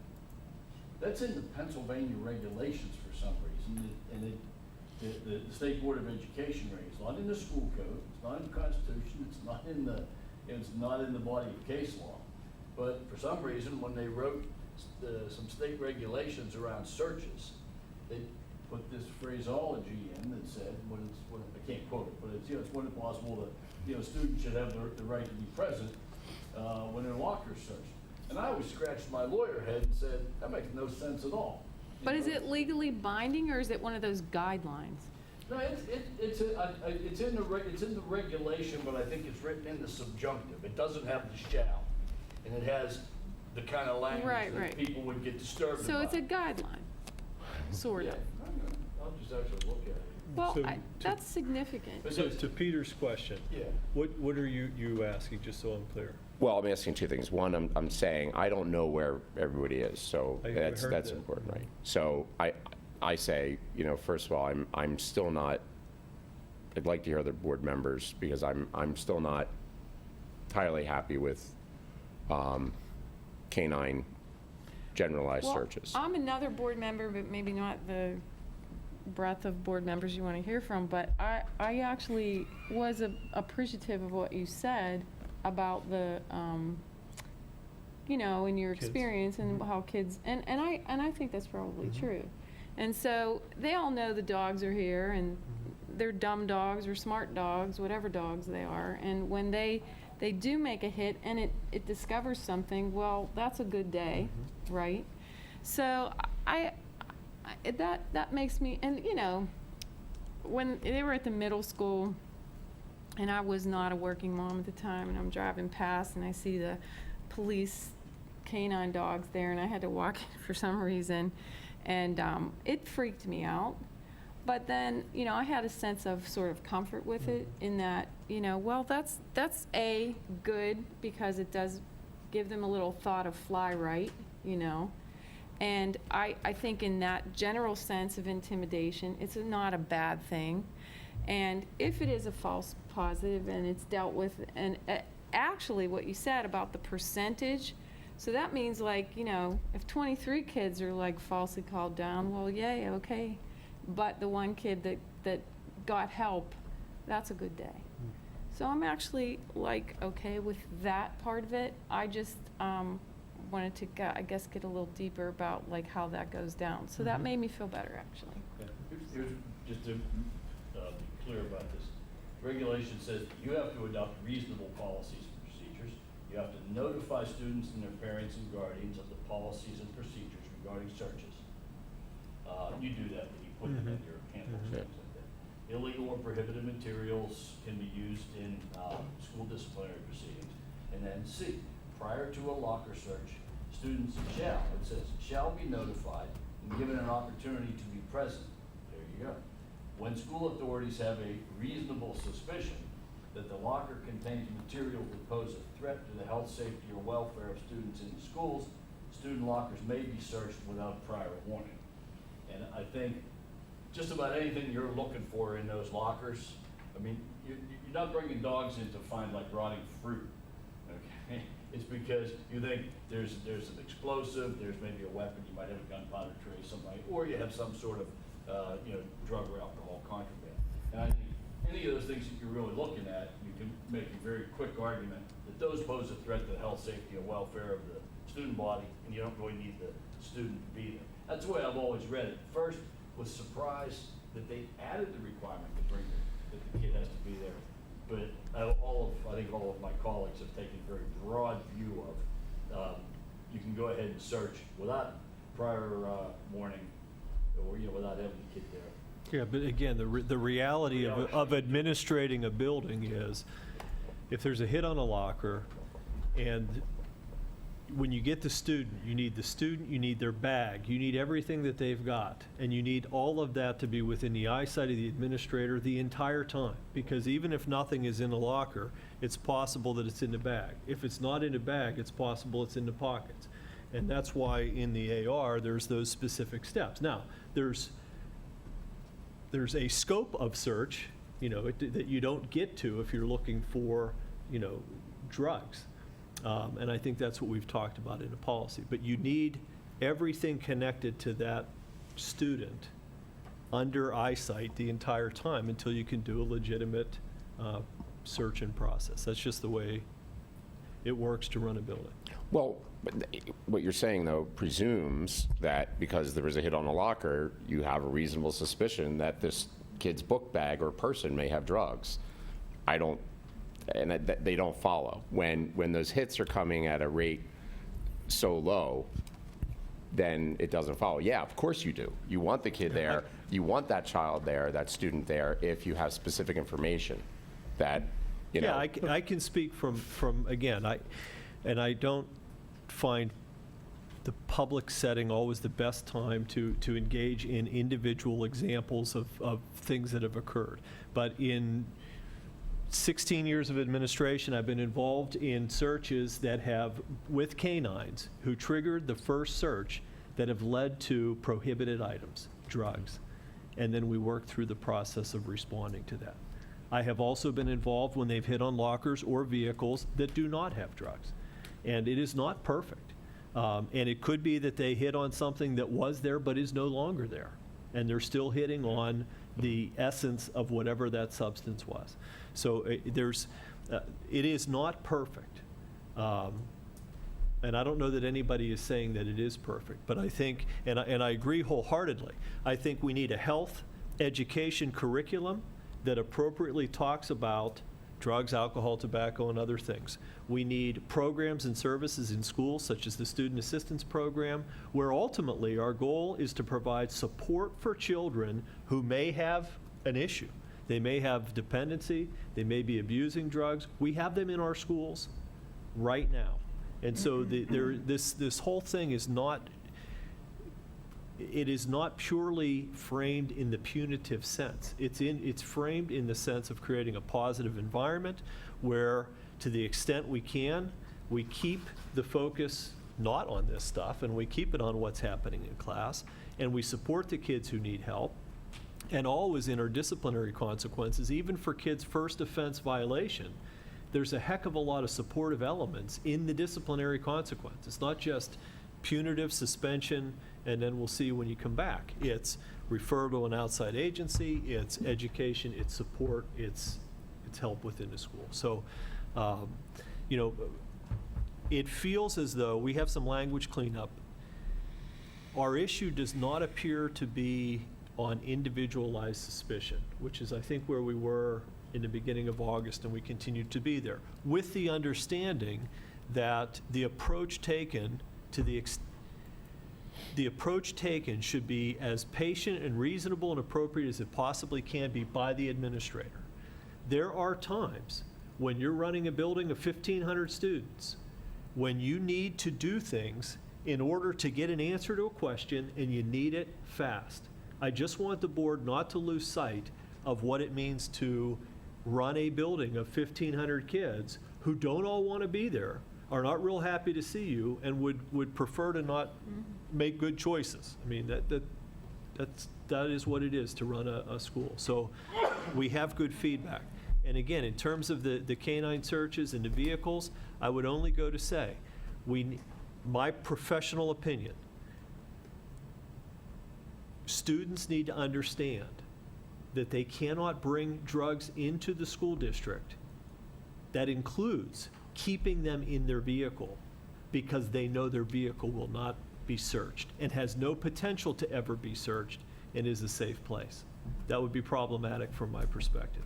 That's in the Pennsylvania regulations for some reason, and the State Board of Education reg. It's not in the school code, it's not in the Constitution, it's not in the body of case law. But for some reason, when they wrote some state regulations around searches, they put this phraseology in that said, I can't quote it, but it's when it's possible that students should have the right to be present when their locker is searched. And I always scratched my lawyer head and said, that makes no sense at all. But is it legally binding, or is it one of those guidelines? No, it's in the regulation, but I think it's written in the subjunctive. It doesn't have the shall, and it has the kind of language that people would get disturbed So about. it's a guideline, sort of. I'll just actually look at it. Well, So that's significant. So to Peter's question, Yeah. what are you asking, just so I'm clear? well, I'm asking 2 things. One, I'm saying I don't know where everybody is, so I that's heard that. important, right? So I say, first of all, I'm still not. I'd like to hear other board members because I'm still not entirely happy with canine generalized Well, searches. I'm another board member, but maybe not the breadth of board members you want to hear from, but I actually was appreciative of what you said about the, you know, in your Kids. experience and how kids, and I think that's probably true. And so they all know the dogs are here, and they're dumb dogs or smart dogs, whatever dogs they are. And when they do make a hit and it discovers something, well, that's a good day, right? So that makes me, and you know, when they were at the middle school, and I was not a working mom at the time, and I'm driving past and I see the police canine dogs there, and I had to walk for some reason, and it freaked me out. But then, you know, I had a sense of sort of comfort with it in that, you know, well, that's a good, because it does give them a little thought of fly right, you know. And I think in that general sense of intimidation, it's not a bad thing. And if it is a false positive and it's dealt with, and actually what you said about the percentage, so that means, like, you know, if 23 kids are like falsely called down, well, yay, okay. But the one kid that got help, that's a good day. So I'm actually like okay with that part of it. I just wanted to, I guess, get a little deeper about like how that goes down. So that made me feel better, actually. Here's just to be clear about this. Regulation says that you have to adopt reasonable policies and procedures. You have to notify students and their parents and guardians of the policies and procedures regarding searches. You do that when you put them in your handbooks, things like that. Illegal or prohibited materials can be used in school disciplinary proceedings. And then C, prior to a locker search, students shall be notified and given an opportunity to be present. There you go. When school authorities have a reasonable suspicion that the locker contains material that pose a threat to the health, safety, or welfare of students in the schools, student lockers may be searched without prior warning. And I think just about anything you're looking for in those lockers, I mean, you're not bringing dogs in to find like rotting fruit, okay? It's because you think there's an explosive, there's maybe a weapon, you might have a gunpowder trace, something, or you have some sort of, you know, drug or alcohol contraband. And I think any of those things that you're really looking at, you can make a very quick argument that those pose a threat to the health, safety, and welfare of the student body, and you don't really need the student to be there. That's the way I've always read it. First, was surprised that they added the requirement to bring that the kid has to be there. But I think all of my colleagues have taken a very broad view of you can go ahead and search without prior warning, or you know, without having the kid there. Yeah, but again, the reality of administrating a building is, if there's a hit on a locker, and when you get the student, you need their bag, you need everything that they've got, and you need all of that to be within the eyesight of the administrator the entire time. Because even if nothing is in a locker, it's possible that it's in the bag. If it's not in a bag, it's possible it's in the pockets. And that's why in the AR, there's those specific steps. Now, there's a scope of search, you know, that you don't get to if you're looking for, you know, drugs. And I think that's what we've talked about in the policy. But you need everything connected to that student under eyesight the entire time until you can do a legitimate search and process. That's just the way it works to run a building. Well, but what you're saying, though, presumes that because there was a hit on a locker, you have a reasonable suspicion that this kid's book bag or person may have drugs. And they don't follow. When those hits are coming at a rate so low, then it doesn't follow. Yeah, of course you do. You want the kid there. You want that child there, that student there, if you have specific information that, you know. Yeah, I can speak from again, I don't find the public setting always the best time to engage in individual examples of things that have occurred. But in 16 years of administration, I've been involved in searches that have, with canines, who triggered the first search that have led to prohibited items, drugs. And then we work through the process of responding to that. I have also been involved when they've hit on lockers or vehicles that do not have drugs. And it is not perfect. And it could be that they hit on something that was there but is no longer there. and they're still hitting on the essence of whatever that substance was. So it is not perfect. And I don't know that anybody is saying that it is perfect, but I think, and I agree wholeheartedly, I think we need a health education curriculum that appropriately talks about drugs, alcohol, tobacco, and other things. We need programs and services in schools, such as the Student Assistance Program, where ultimately our goal is to provide support for children who may have an issue. They may have dependency, they may be abusing drugs. We have them in our schools right now. And so this whole thing is not, it is not purely framed in the punitive sense. It's framed in the sense of creating a positive environment where, to the extent we can, we keep the focus not on this stuff, and we keep it on what's happening in class, and we support the kids who need help, and always in our disciplinary consequences, even for kids' first offense violation, there's a heck of a lot of supportive elements in the disciplinary consequence. It's not just punitive suspension, and then we'll see when you come back. It's refer to an outside agency, it's education, it's support, it's help within the school. So, you know, it feels as though we have some language cleanup. Our issue does not appear to be on individualized suspicion, which is, I think, where we were in the beginning of August, and we continue to be there, with the understanding that the approach taken should be as patient and reasonable and appropriate as it possibly can be by the administrator. There are times when you're running a building of 1,500 students, when you need to do things in order to get an answer to a question, and you need it fast. I just want the board not to lose sight of what it means to run a building of 1,500 kids who don't all want to be there, are not real happy to see you, and would prefer to not make good choices. I mean, that is what it is to run a school. So we have good feedback. And again, in terms of the canine searches and the vehicles, I would only go to say, my professional opinion, students need to understand that they cannot bring drugs into the school district. That includes keeping them in their vehicle, because they know their vehicle will not be searched and has no potential to ever be searched and is a safe place. That would be problematic from my perspective.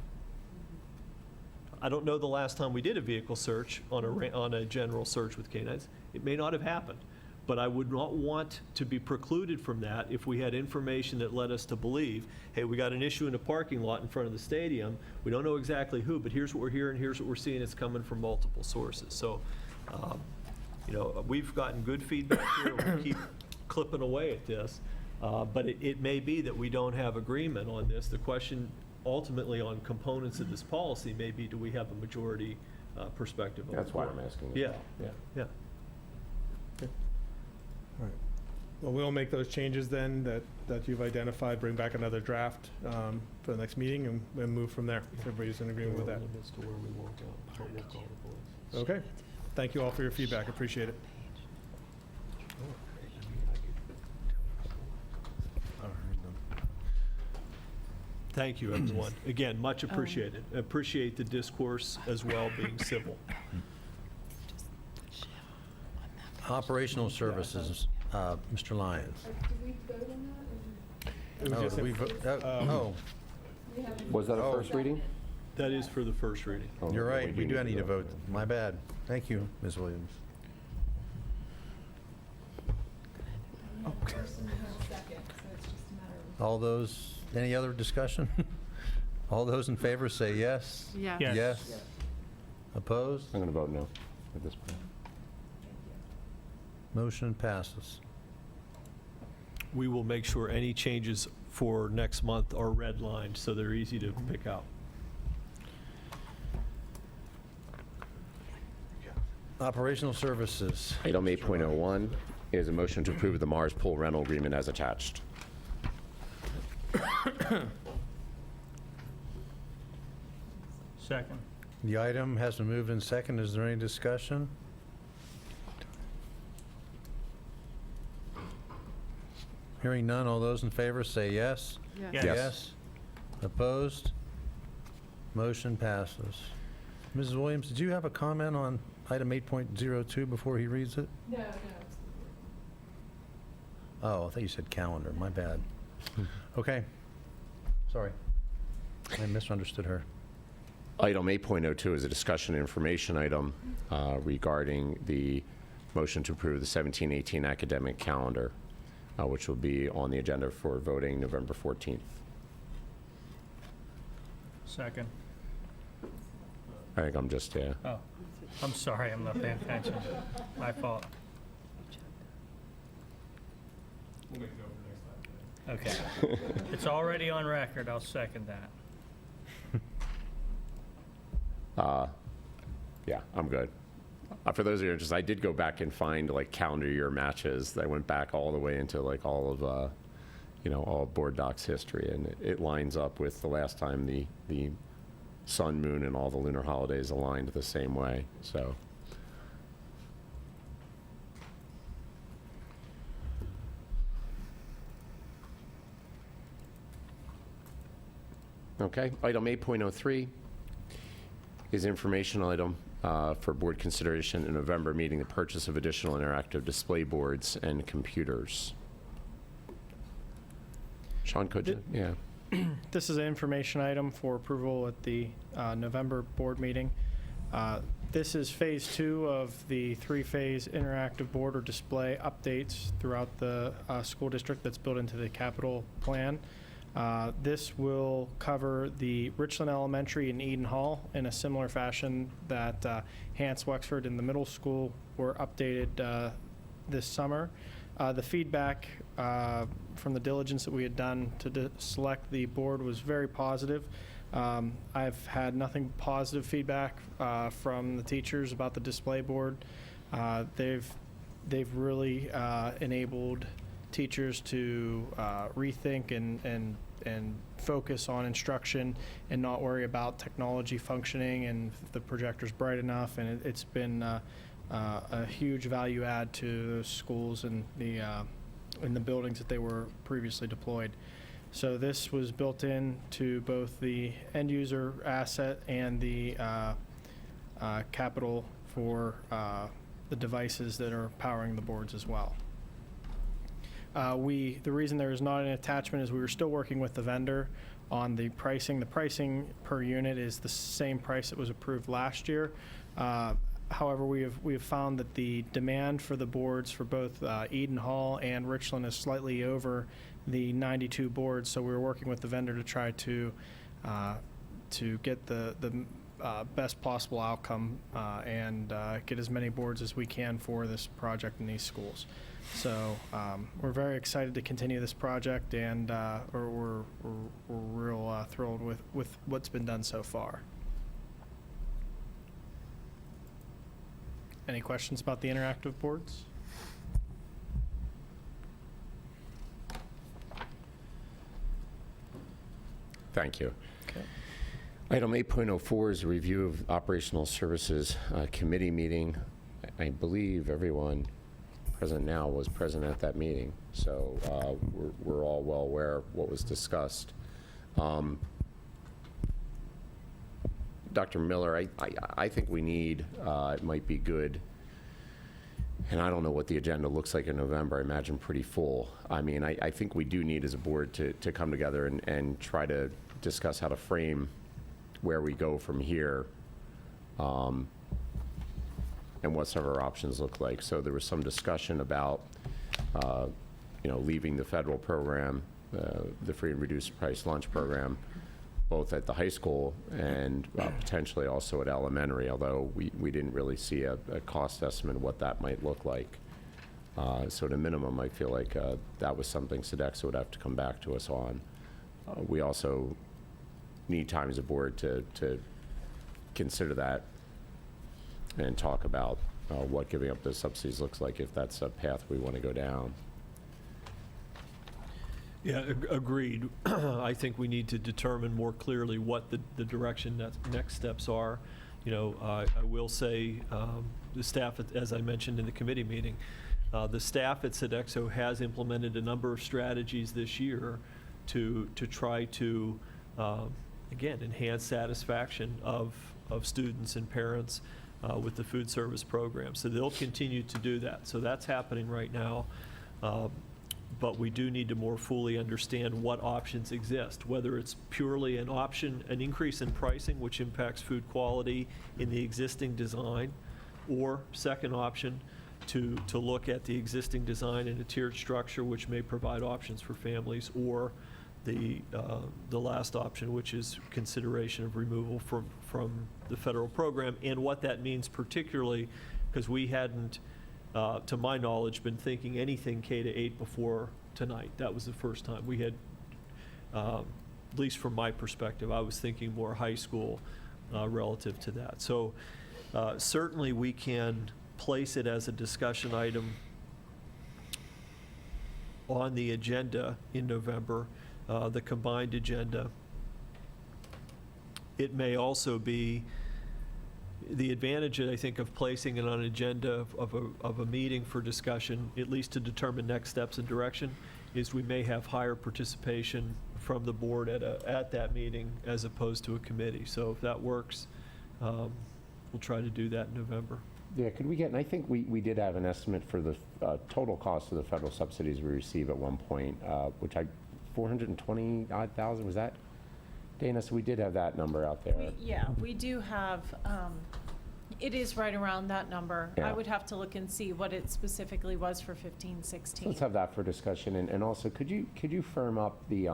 I don't know the last time we did a vehicle search on a general search with canines. It may not have happened, but I would not want to be precluded from that if we had information that led us to believe, hey, we got an issue in a parking lot in front of the stadium. We don't know exactly who, but here's what we're hearing, here's what we're seeing. It's coming from multiple sources. So, you know, we've gotten good feedback here. We keep clipping away at this, but it may be that we don't have agreement on this. The question ultimately on components of this policy may be, do we have a majority perspective? That's why I'm asking. Yeah, yeah. All right. Well, we'll make those changes then that you've identified, bring back another draft for the next meeting, and move from there. If everybody's in agreement with that. Okay. Thank you all for your feedback. Appreciate it. Thank you, everyone. Again, much appreciated. Appreciate the discourse as well, being civil. Operational services, Mr. Lyons. It was just Was that a first reading? That is for the first reading. Oh, You're no, right, we do need to vote. My bad. Thank you, Ms. Williams. All those, any other discussion? All those in favor say yes? Yeah. Yes. Yes? Opposed? I'm going to vote no at this point. Motion passes. We will make sure any changes for next month are redlined, so they're easy to pick out. Operational services. Item 8.01 is a motion to approve the Mars pool rental agreement as attached. Second. The item has been moved and second. Is there any discussion? Hearing none, all those in favor say yes. Yes. Yes. Opposed? Motion passes. Mrs. Williams, did you have a comment on item 8.02 before he reads it? No. Oh, I thought you said calendar, my bad. Okay, sorry. I misunderstood her. Item 8.02 is a discussion and information item regarding the motion to approve the 17-18 academic calendar, which will be on the agenda for voting November 14th. Second. I think I'm just, yeah. Oh, I'm sorry, I'm not paying attention. My fault. Okay. It's already on record, I'll second that. Yeah, I'm good. For those of you interested, I did go back and find like calendar year matches. I went back all the way into like all of, all Board Docs history, and it lines up with the last time the sun, moon, and all the lunar holidays aligned the same way, so. Okay, item 8.03 is informational item for board consideration in November meeting, the purchase of additional interactive display boards and computers. Sean, could you? Yeah. This is an information item for approval at the November board meeting. This is phase 2 of the 3-phase interactive board or display updates throughout the school district that's built into the capital plan. This will cover the Richland Elementary and Eden Hall in a similar fashion that Hants, Wexford, and the middle school were updated this summer. The feedback from the diligence that we had done to select the board was very positive. I've had nothing but positive feedback from the teachers about the display board. They've really enabled teachers to rethink and focus on instruction and not worry about technology functioning and if the projector's bright enough. And it's been a huge value add to those schools and in the buildings that they were previously deployed. So this was built in to both the end user asset and the capital for the devices that are powering the boards as well. The reason there is not an attachment is we were still working with the vendor on the pricing. The pricing per unit is the same price that was approved last year. However, we have found that the demand for the boards for both Eden Hall and Richland is slightly over the 92 boards. So we were working with the vendor to try to get the best possible outcome and get as many boards as we can for this project in these schools. So we're very excited to continue this project, and we're real thrilled with what's been done so far. Any questions about the interactive boards? Thank you. Okay. Item 8.04 is a review of operational services committee meeting. I believe everyone present now was present at that meeting, so we're all well aware of what was discussed. Dr. Miller, I think we need, it might be good, and I don't know what the agenda looks like in November. I imagine pretty full. I mean, I think we do need as a board to come together and try to discuss how to frame where we go from here and what some of our options look like. So there was some discussion about, leaving the federal program, the free and reduced price lunch program, both at the high school and potentially also at elementary, although we didn't really see a cost estimate of what that might look like. So at a minimum, I feel like that was something Sodexo would have to come back to us on. We also need time as a board to consider that and talk about what giving up those subsidies looks like if that's a path we want to go down. Yeah, agreed. I think we need to determine more clearly what the direction next steps are. I will say, the staff, as I mentioned in the committee meeting, the staff at Sodexo has implemented a number of strategies this year to try to, again, enhance satisfaction of students and parents with the food service program. So they'll continue to do that. So that's happening right now. But we do need to more fully understand what options exist, whether it's purely an option, an increase in pricing, which impacts food quality in the existing design, or second option, to look at the existing design in a tiered structure, which may provide options for families, or the last option, which is consideration of removal from the federal program, and what that means particularly, because we hadn't, to my knowledge, been thinking anything K-8 before tonight. That was the first time. We had, at least from my perspective, I was thinking more high school relative to that. So certainly we can place it as a discussion item on the agenda in November, the combined agenda. It may also be the advantage, I think, of placing it on an agenda of a meeting for discussion, at least to determine next steps and direction, is we may have higher participation from the board at that meeting as opposed to a committee. So if that works, we'll try to do that in November. Yeah, could we get, and I think we did have an estimate for the total cost of the federal subsidies we receive at one point, which 420,000, was that? Dana, so we did have that number out there. We do have, it is right around that number. Yeah. I would have to look and see what it specifically was for 15, 16. Let's have that for discussion, and also, could you firm up the,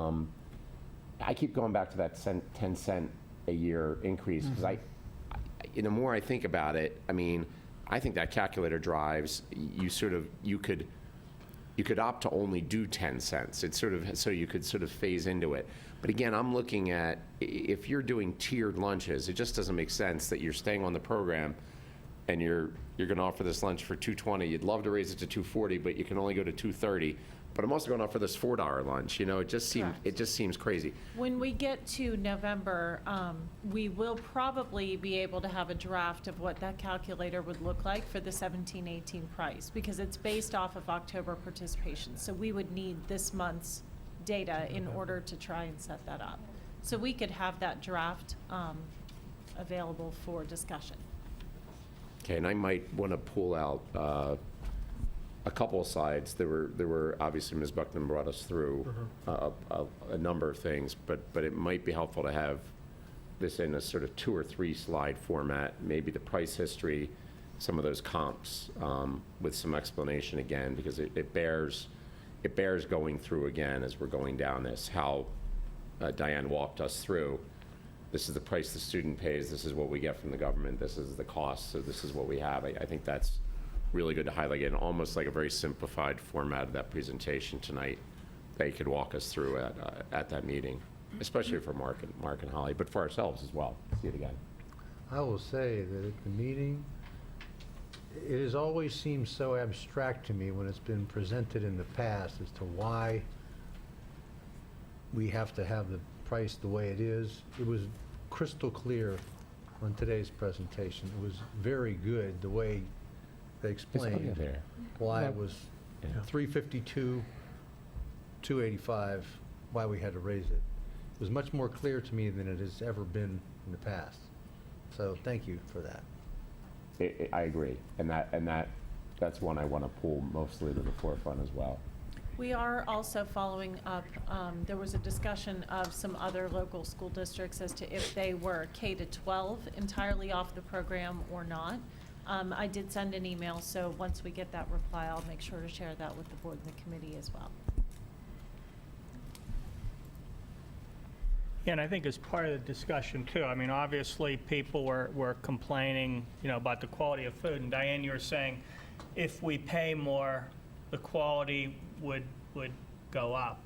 I keep going back to that 10 cent a year increase, because the more I think about it, I mean, I think that calculator drives, you could opt to only do 10 cents. It's sort of, so you could sort of phase into it. But again, I'm looking at, if you're doing tiered lunches, it just doesn't make sense that you're staying on the program and you're going to offer this lunch for $2.20. You'd love to raise it to $2.40, but you can only go to $2.30. But I'm also going to offer this $4 lunch. It just seems crazy. When we get to November, we will probably be able to have a draft of what that calculator would look like for the 17-18 price, because it's based off of October participation. So we would need this month's data in order to try and set that up. So we could have that draft available for discussion. Okay, and I might want to pull out a couple of slides. There were obviously, Ms. Buckman brought us through a number of things, but it might be helpful to have this in a sort of 2 or 3 slide format, maybe the price history, some of those comps with some explanation again, because it bears going through again as we're going down this, how Diane walked us through. This is the price the student pays, this is what we get from the government, this is the cost, so this is what we have. I think that's really good to highlight it, almost like a very simplified format of that presentation tonight that you could walk us through at that meeting, especially for Mark and Holly, but for ourselves as well. See it again. I will say that at the meeting, it has always seemed so abstract to me when it's been presented in the past as to why we have to have the price the way it is. It was crystal clear on today's presentation. It was very good the way they explained why it was $352, $285, why we had to raise it. It was much more clear to me than it has ever been in the past. So thank you for that. I agree, and that's one I want to pull mostly to the forefront as well. We are also following up, there was a discussion of some other local school districts as to if they were K-12 entirely off the program or not. I did send an email, so once we get that reply, I'll make sure to share that with the board and the committee as well. Yeah, and I think as part of the discussion too, I mean, obviously people were complaining, about the quality of food. And Diane, you were saying if we pay more, the quality would go up.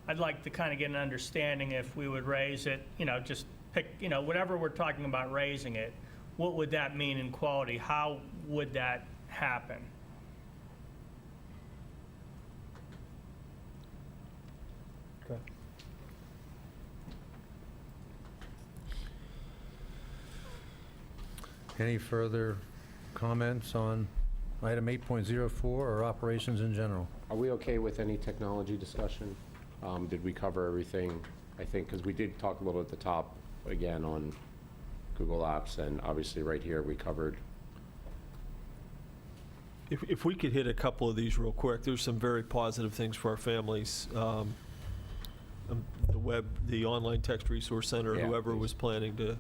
I'd like to kind of get an understanding if we would raise it, just pick, whatever we're talking about raising it, what would that mean in quality? How would that happen? Okay. Any further comments on item 8.04 or operations in general? Are we okay with any technology discussion? Did we cover everything? I think, because we did talk a little at the top, again, on Google Apps, and obviously right here, we covered. If we could hit a couple of these real quick, there's some very positive things for our families. The online text resource center, Yeah, whoever please. was planning to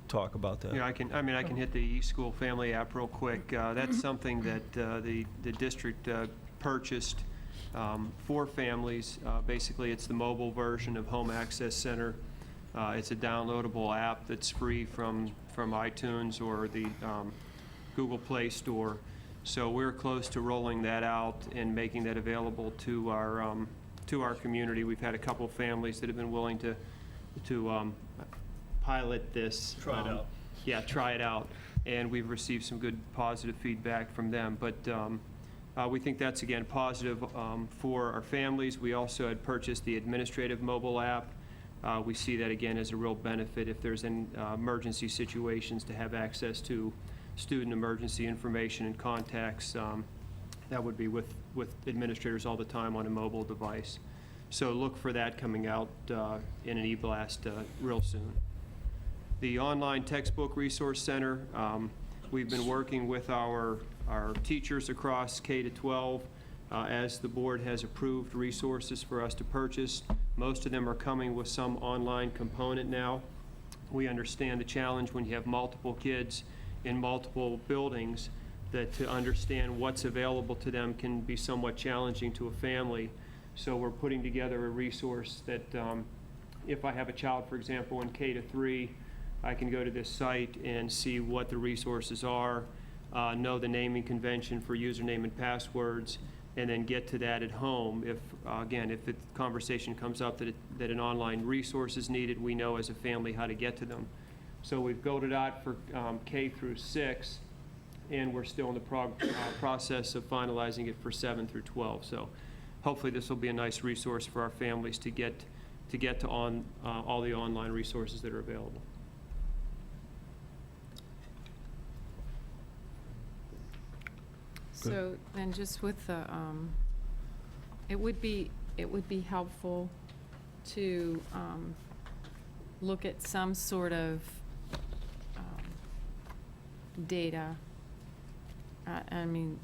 talk about that. Yeah, I can hit the eSchool Family app real quick. That's something that the district purchased for families. Basically, it's the mobile version of Home Access Center. It's a downloadable app that's free from iTunes or the Google Play Store. So we're close to rolling that out and making that available to our community. We've had a couple of families that have been willing to pilot this. Try it out. Yeah, try it out. And we've received some good positive feedback from them. But we think that's, again, positive for our families. We also had purchased the administrative mobile app. We see that, again, as a real benefit if there's an emergency situations to have access to student emergency information and contacts. That would be with administrators all the time on a mobile device. So look for that coming out in an e-blast real soon. The online textbook resource center, we've been working with our teachers across K-12 as the board has approved resources for us to purchase. Most of them are coming with some online component now. We understand the challenge when you have multiple kids in multiple buildings, that to understand what's available to them can be somewhat challenging to a family. So we're putting together a resource that if I have a child, for example, in K-3, I can go to this site and see what the resources are, know the naming convention for username and passwords, and then get to that at home. If, again, if the conversation comes up that an online resource is needed, we know as a family how to get to them. So we've built it out for K through 6, and we're still in the process of finalizing it for 7 through 12. So hopefully this will be a nice resource for our families to get to all the online resources that are available. So then just with the, it would be helpful to look at some sort of data. I mean,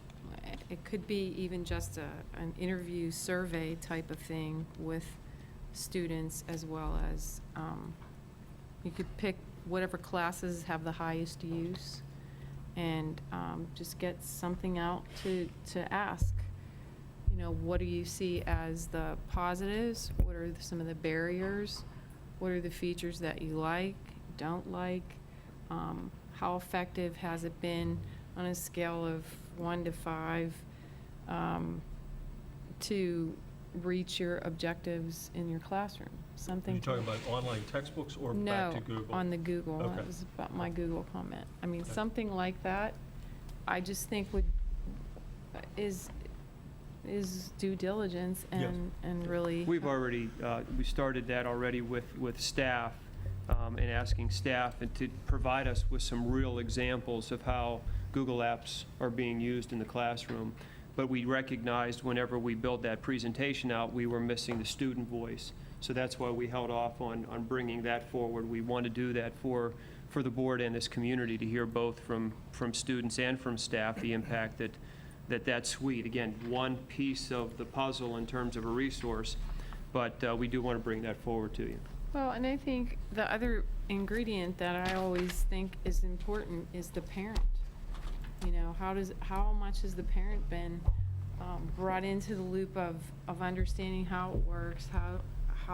it could be even just an interview survey type of thing with students, as well as you could pick whatever classes have the highest use, and just get something out to ask. You know, what do you see as the positives? What are some of the barriers? What are the features that you like, don't like? How effective has it been on a scale of 1 to 5 to reach your objectives in your classroom? Something. Are you talking about online textbooks or back to Google? No, on the Google. Okay. That was about my Google comment. I mean, Okay. something like that, I just think is due diligence Yes. and really. We've already, we started that already with staff, and asking staff and to provide us with some real examples of how Google Apps are being used in the classroom. But we recognized whenever we built that presentation out, we were missing the student voice. So that's why we held off on bringing that forward. We want to do that for the board and this community, to hear both from students and from staff the impact that suite, again, one piece of the puzzle in terms of a resource, but we do want to bring that forward to you. Well, and I think the other ingredient that I always think is important is the parent. You know, how much has the parent been brought into the loop of understanding how it works, how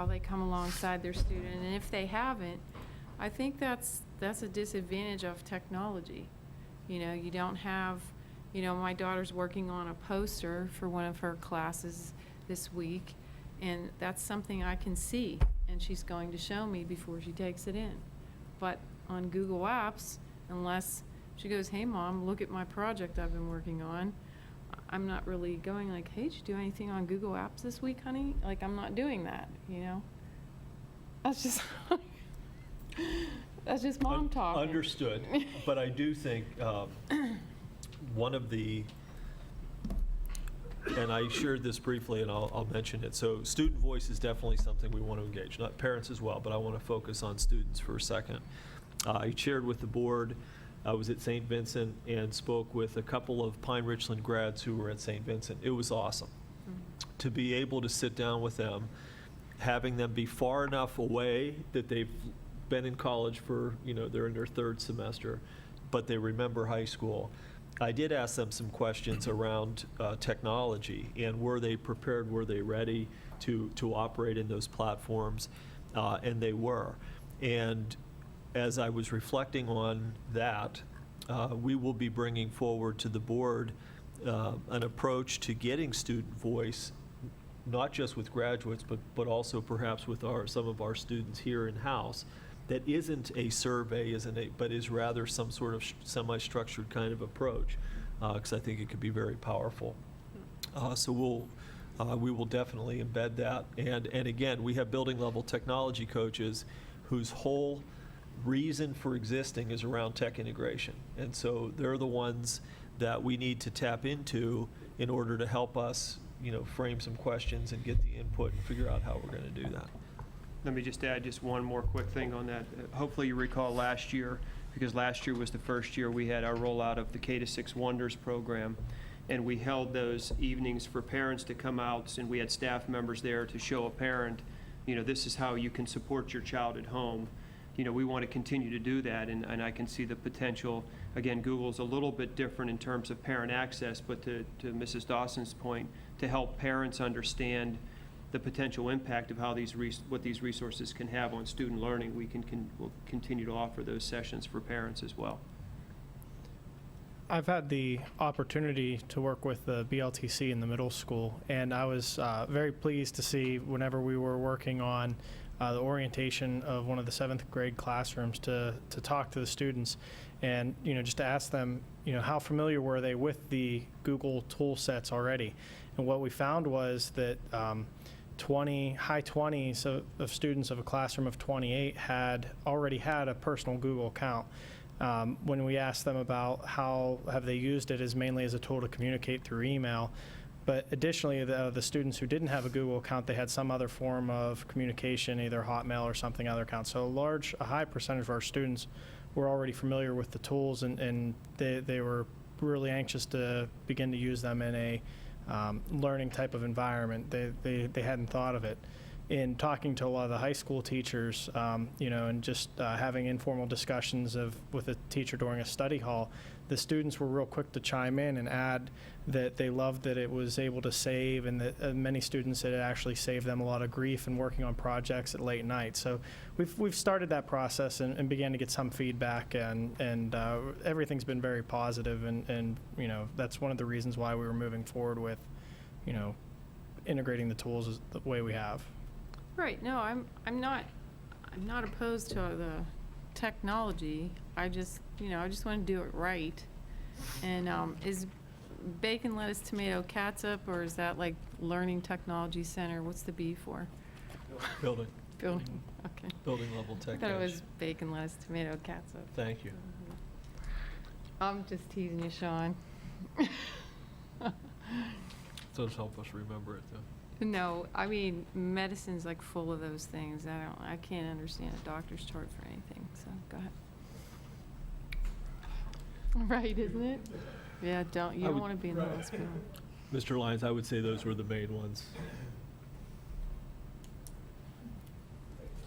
they come alongside their student, and if they haven't, I think that's a disadvantage of technology. You know, you don't have, you know, my daughter's working on a poster for one of her classes this week, and that's something I can see, and she's going to show me before she takes it in. But on Google Apps, unless she goes, "Hey, Mom, look at my project I've been working on," I'm not really going like, "Hey, did you do anything on Google Apps this week, honey?" Like, I'm not doing that, you know? That's just, That's just mom talking. Understood, but I do think one of the, and I shared this briefly, and I'll mention it. So student voice is definitely something we want to engage, not parents as well, but I want to focus on students for a second. I shared with the board, I was at St. Vincent and spoke with a couple of Pine-Richland grads who were at St. Vincent. It was awesome to be able to sit down with them, having them be far enough away that they've been in college for, they're in their third semester, but they remember high school. I did ask them some questions around technology, and were they prepared, were they ready to operate in those platforms, and they were. And as I was reflecting on that, we will be bringing forward to the board an approach to getting student voice, not just with graduates, but also perhaps with some of our students here in-house, that isn't a survey, but is rather some sort of semi-structured kind of approach, because I think it could be very powerful. So we will definitely embed that. And again, we have building level technology coaches whose whole reason for existing is around tech integration. And so they're the ones that we need to tap into in order to help us, frame some questions and get the input and figure out how we're going to do that. Let me just add just one more quick thing on that. Hopefully you recall last year, because last year was the first year we had our rollout of the K-6 Wonders program, and we held those evenings for parents to come out, and we had staff members there to show a parent, this is how you can support your child at home. We want to continue to do that, and I can see the potential. Again, Google's a little bit different in terms of parent access, but to Mrs. Dawson's point, to help parents understand the potential impact of how what these resources can have on student learning, we'll continue to offer those sessions for parents as well. I've had the opportunity to work with the BLTC in the middle school, and I was very pleased to see whenever we were working on the orientation of one of the 7th grade classrooms to talk to the students and, just to ask them, how familiar were they with the Google tool sets already. And what we found was that high 20s of students of a classroom of 28 had already had a personal Google account. When we asked them about how have they used it as mainly as a tool to communicate through email, but additionally, the students who didn't have a Google account, they had some other form of communication, either Hotmail or something other account. So a high percentage of our students were already familiar with the tools, and they were really anxious to begin to use them in a learning type of environment. They hadn't thought of it. In talking to a lot of the high school teachers, and just having informal discussions with a teacher during a study hall, the students were real quick to chime in and add that they loved that it was able to save, and that many students it actually saved them a lot of grief in working on projects at late night. So we've started that process and began to get some feedback, and everything's been very positive, and that's one of the reasons why we were moving forward with integrating the tools the way we have. Right, no, I'm not opposed to the technology. I just want to do it right. And is bacon, lettuce, tomato, catsup, or is that like Learning Technology Center? What's the B for? Building. Building, okay. Building level tech. I thought it was bacon, lettuce, tomato, catsup. Thank you. I'm just teasing you, Sean. Does help us remember it, though. No, I mean, medicine's like full of those things. I can't understand a doctor's chart for anything, so go ahead. Right, isn't it? Yeah, you don't want to be in the hospital. Mr. Lyons, I would say those were the main ones.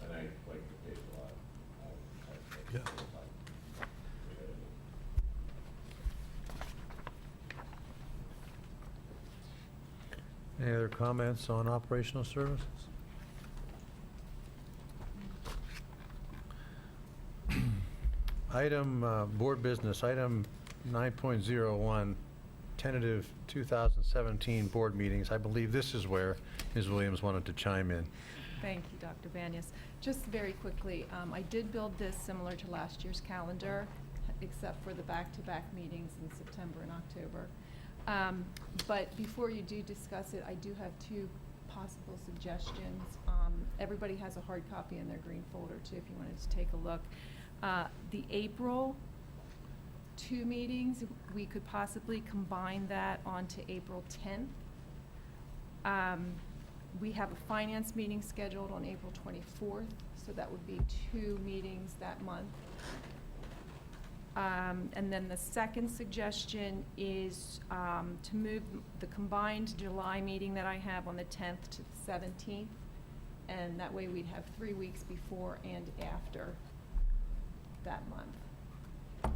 And I like the paper a lot. Yeah. Any other comments on operational services? Board business, item 9.01, tentative 2017 board meetings. I believe this is where Ms. Williams wanted to chime in. Thank you, Dr. Banyas. Just very quickly, I did build this similar to last year's calendar, except for the back-to-back meetings in September and October. But before you do discuss it, I do have two possible suggestions. Everybody has a hard copy in their green folder too, if you wanted to take a look. The April 2 meetings, we could possibly combine that onto April 10th. We have a finance meeting scheduled on April 24th, so that would be 2 meetings that month. And then the second suggestion is to move the combined July meeting that I have on the 10th to the 17th, and that way we'd have 3 weeks before and after that month. Did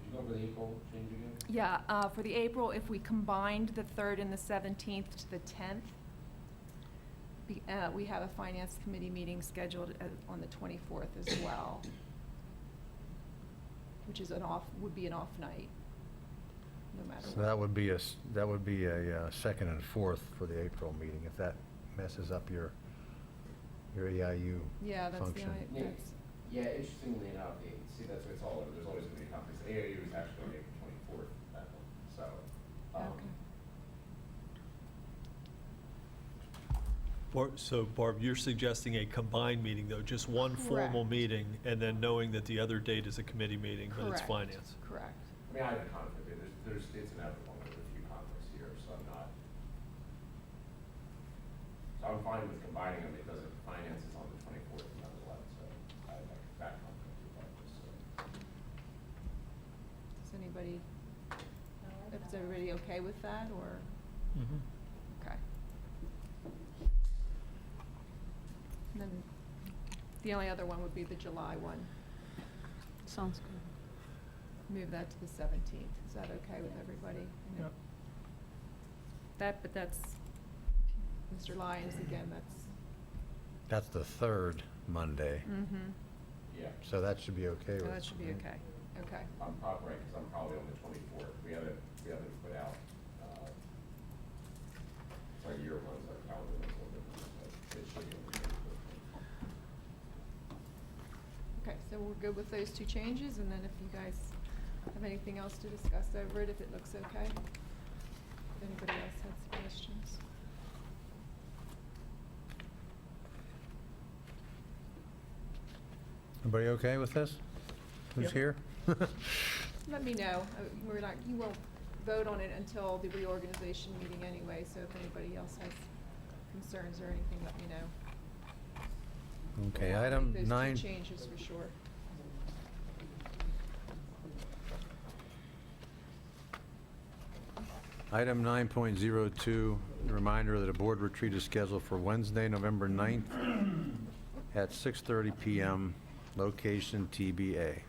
you go over the April change again? Yeah, for the April, if we combined the 3rd and the 17th to the 10th, we have a finance committee meeting scheduled on the 24th as well, which is would be an off night, no matter So what. that would be a second and fourth for the April meeting, if that messes up your EIU Yeah, that's the, function. that's, Yeah, interestingly enough, see, that's what it's all over. There's always going to be conflicts. AAU is actually on April 24th, that one, so. okay. So Barb, you're suggesting a combined meeting, though, just one formal Correct. meeting, and then knowing that the other date is a committee meeting, but it's Correct. finance. Correct. I mean, I have a conflict. It's inevitable. There's a few conflicts here, so I'm not. So I'm fine with combining them. It doesn't, finance is on the 24th and not the 11th, so I have that conflict with that, so. Does anybody, is everybody okay with that, or? Okay. And then the only other one would be the July one. Sounds good. Move that to the 17th. Is that okay with everybody? I know- Yep. But that's, Mr. Lyons, again, That's the third Monday, Yeah, so that should be okay so with. that should be okay. Okay. I'm probably right, because I'm probably on the 24th. We haven't put out, our year ones, our calendar ones, a little different, but it should be on the 24th. Okay, so we're good with those 2 changes, and then if you guys have anything else to discuss over it, if it looks okay? If anybody else has suggestions? Everybody okay with this? Who's Yep. here? Let me know. You won't vote on it until the reorganization meeting anyway, so if anybody else has concerns or anything, let me know. Okay, I'll item make those 9. 2 changes for sure. Item 9.02, reminder that a board retreat is scheduled for Wednesday, November 9th at 6:30 PM, location TBA.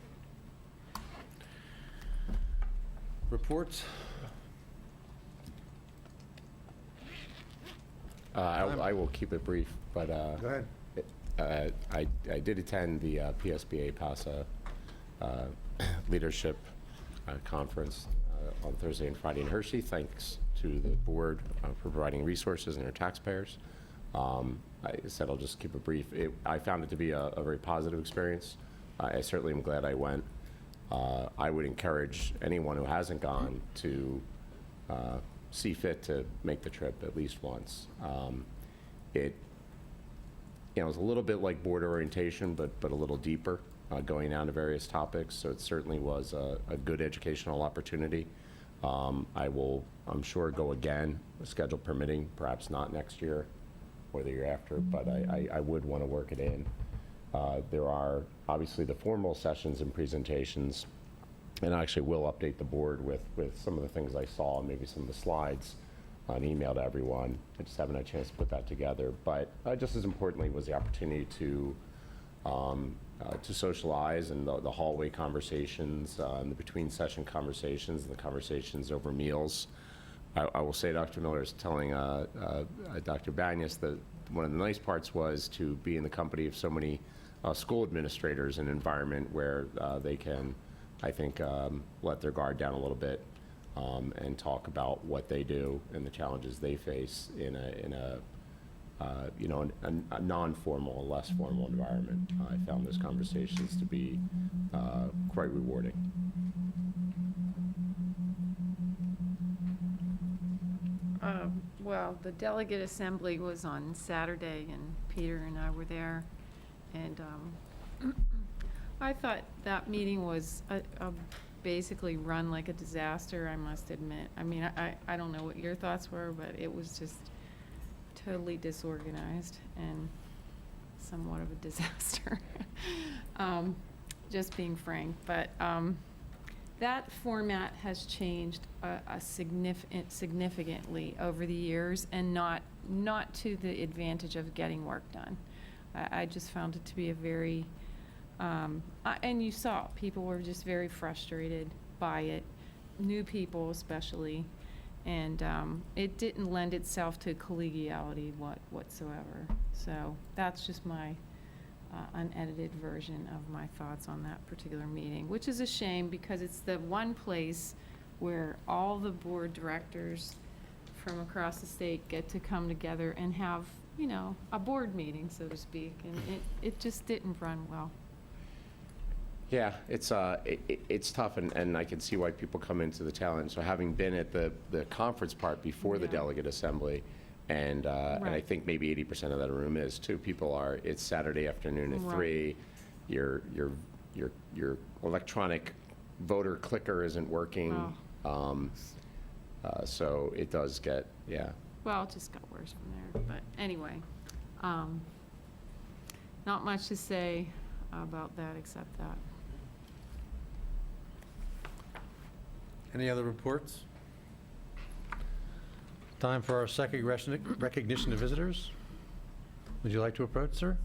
Reports? I will keep it brief, but Go ahead. I did attend the PSBA PASA Leadership Conference on Thursday and Friday in Hershey. Thanks to the board for providing resources and our taxpayers. I said I'll just keep it brief. I found it to be a very positive experience. I certainly am glad I went. I would encourage anyone who hasn't gone to see fit to make the trip at least once. It was a little bit like board orientation, but a little deeper, going down to various topics. So it certainly was a good educational opportunity. I will, I'm sure, go again, schedule permitting, perhaps not next year or the year after, but I would want to work it in. There are obviously the formal sessions and presentations, and I actually will update the board with some of the things I saw, maybe some of the slides on email to everyone. I just haven't had a chance to put that together. But just as importantly was the opportunity to socialize, and the hallway conversations, and the between session conversations, and the conversations over meals. I will say Dr. Miller is telling Dr. Banyas that one of the nice parts was to be in the company of so many school administrators in an environment where they can, I think, let their guard down a little bit and talk about what they do and the challenges they face in a non-formal, less formal environment. I found those conversations to be quite rewarding. Well, the delegate assembly was on Saturday, and Peter and I were there. And I thought that meeting was basically run like a disaster, I must admit. I mean, I don't know what your thoughts were, but it was just totally disorganized and somewhat of a disaster, just being frank. But that format has changed significantly over the years, and not to the advantage of getting work done. I just found it to be a very, and you saw, people were just very frustrated by it, new people especially, and it didn't lend itself to collegiality whatsoever. So that's just my unedited version of my thoughts on that particular meeting, which is a shame because it's the one place where all the board directors from across the state get to come together and have, you know, a board meeting, so to speak, and it just didn't run well. Yeah, it's tough, and I can see why people come into the tail end. So having been at the conference part before the Yeah. delegate assembly, and I Right. think maybe 80% of that room is too. People are. It's Saturday afternoon at Right. 3. Your electronic voter clicker isn't working. Oh. So it does get, yeah. Well, it just got worse from there, but anyway, not much to say about that except that. Any other reports? Time for our second recognition of visitors. Would you like to approach, sir?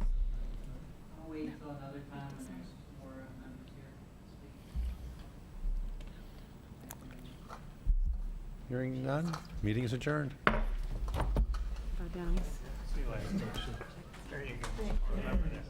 I'll wait until another time when there's more members here to speak. Hearing none, meeting is adjourned. Oh, Dennis. See you later. There you go. Remember this.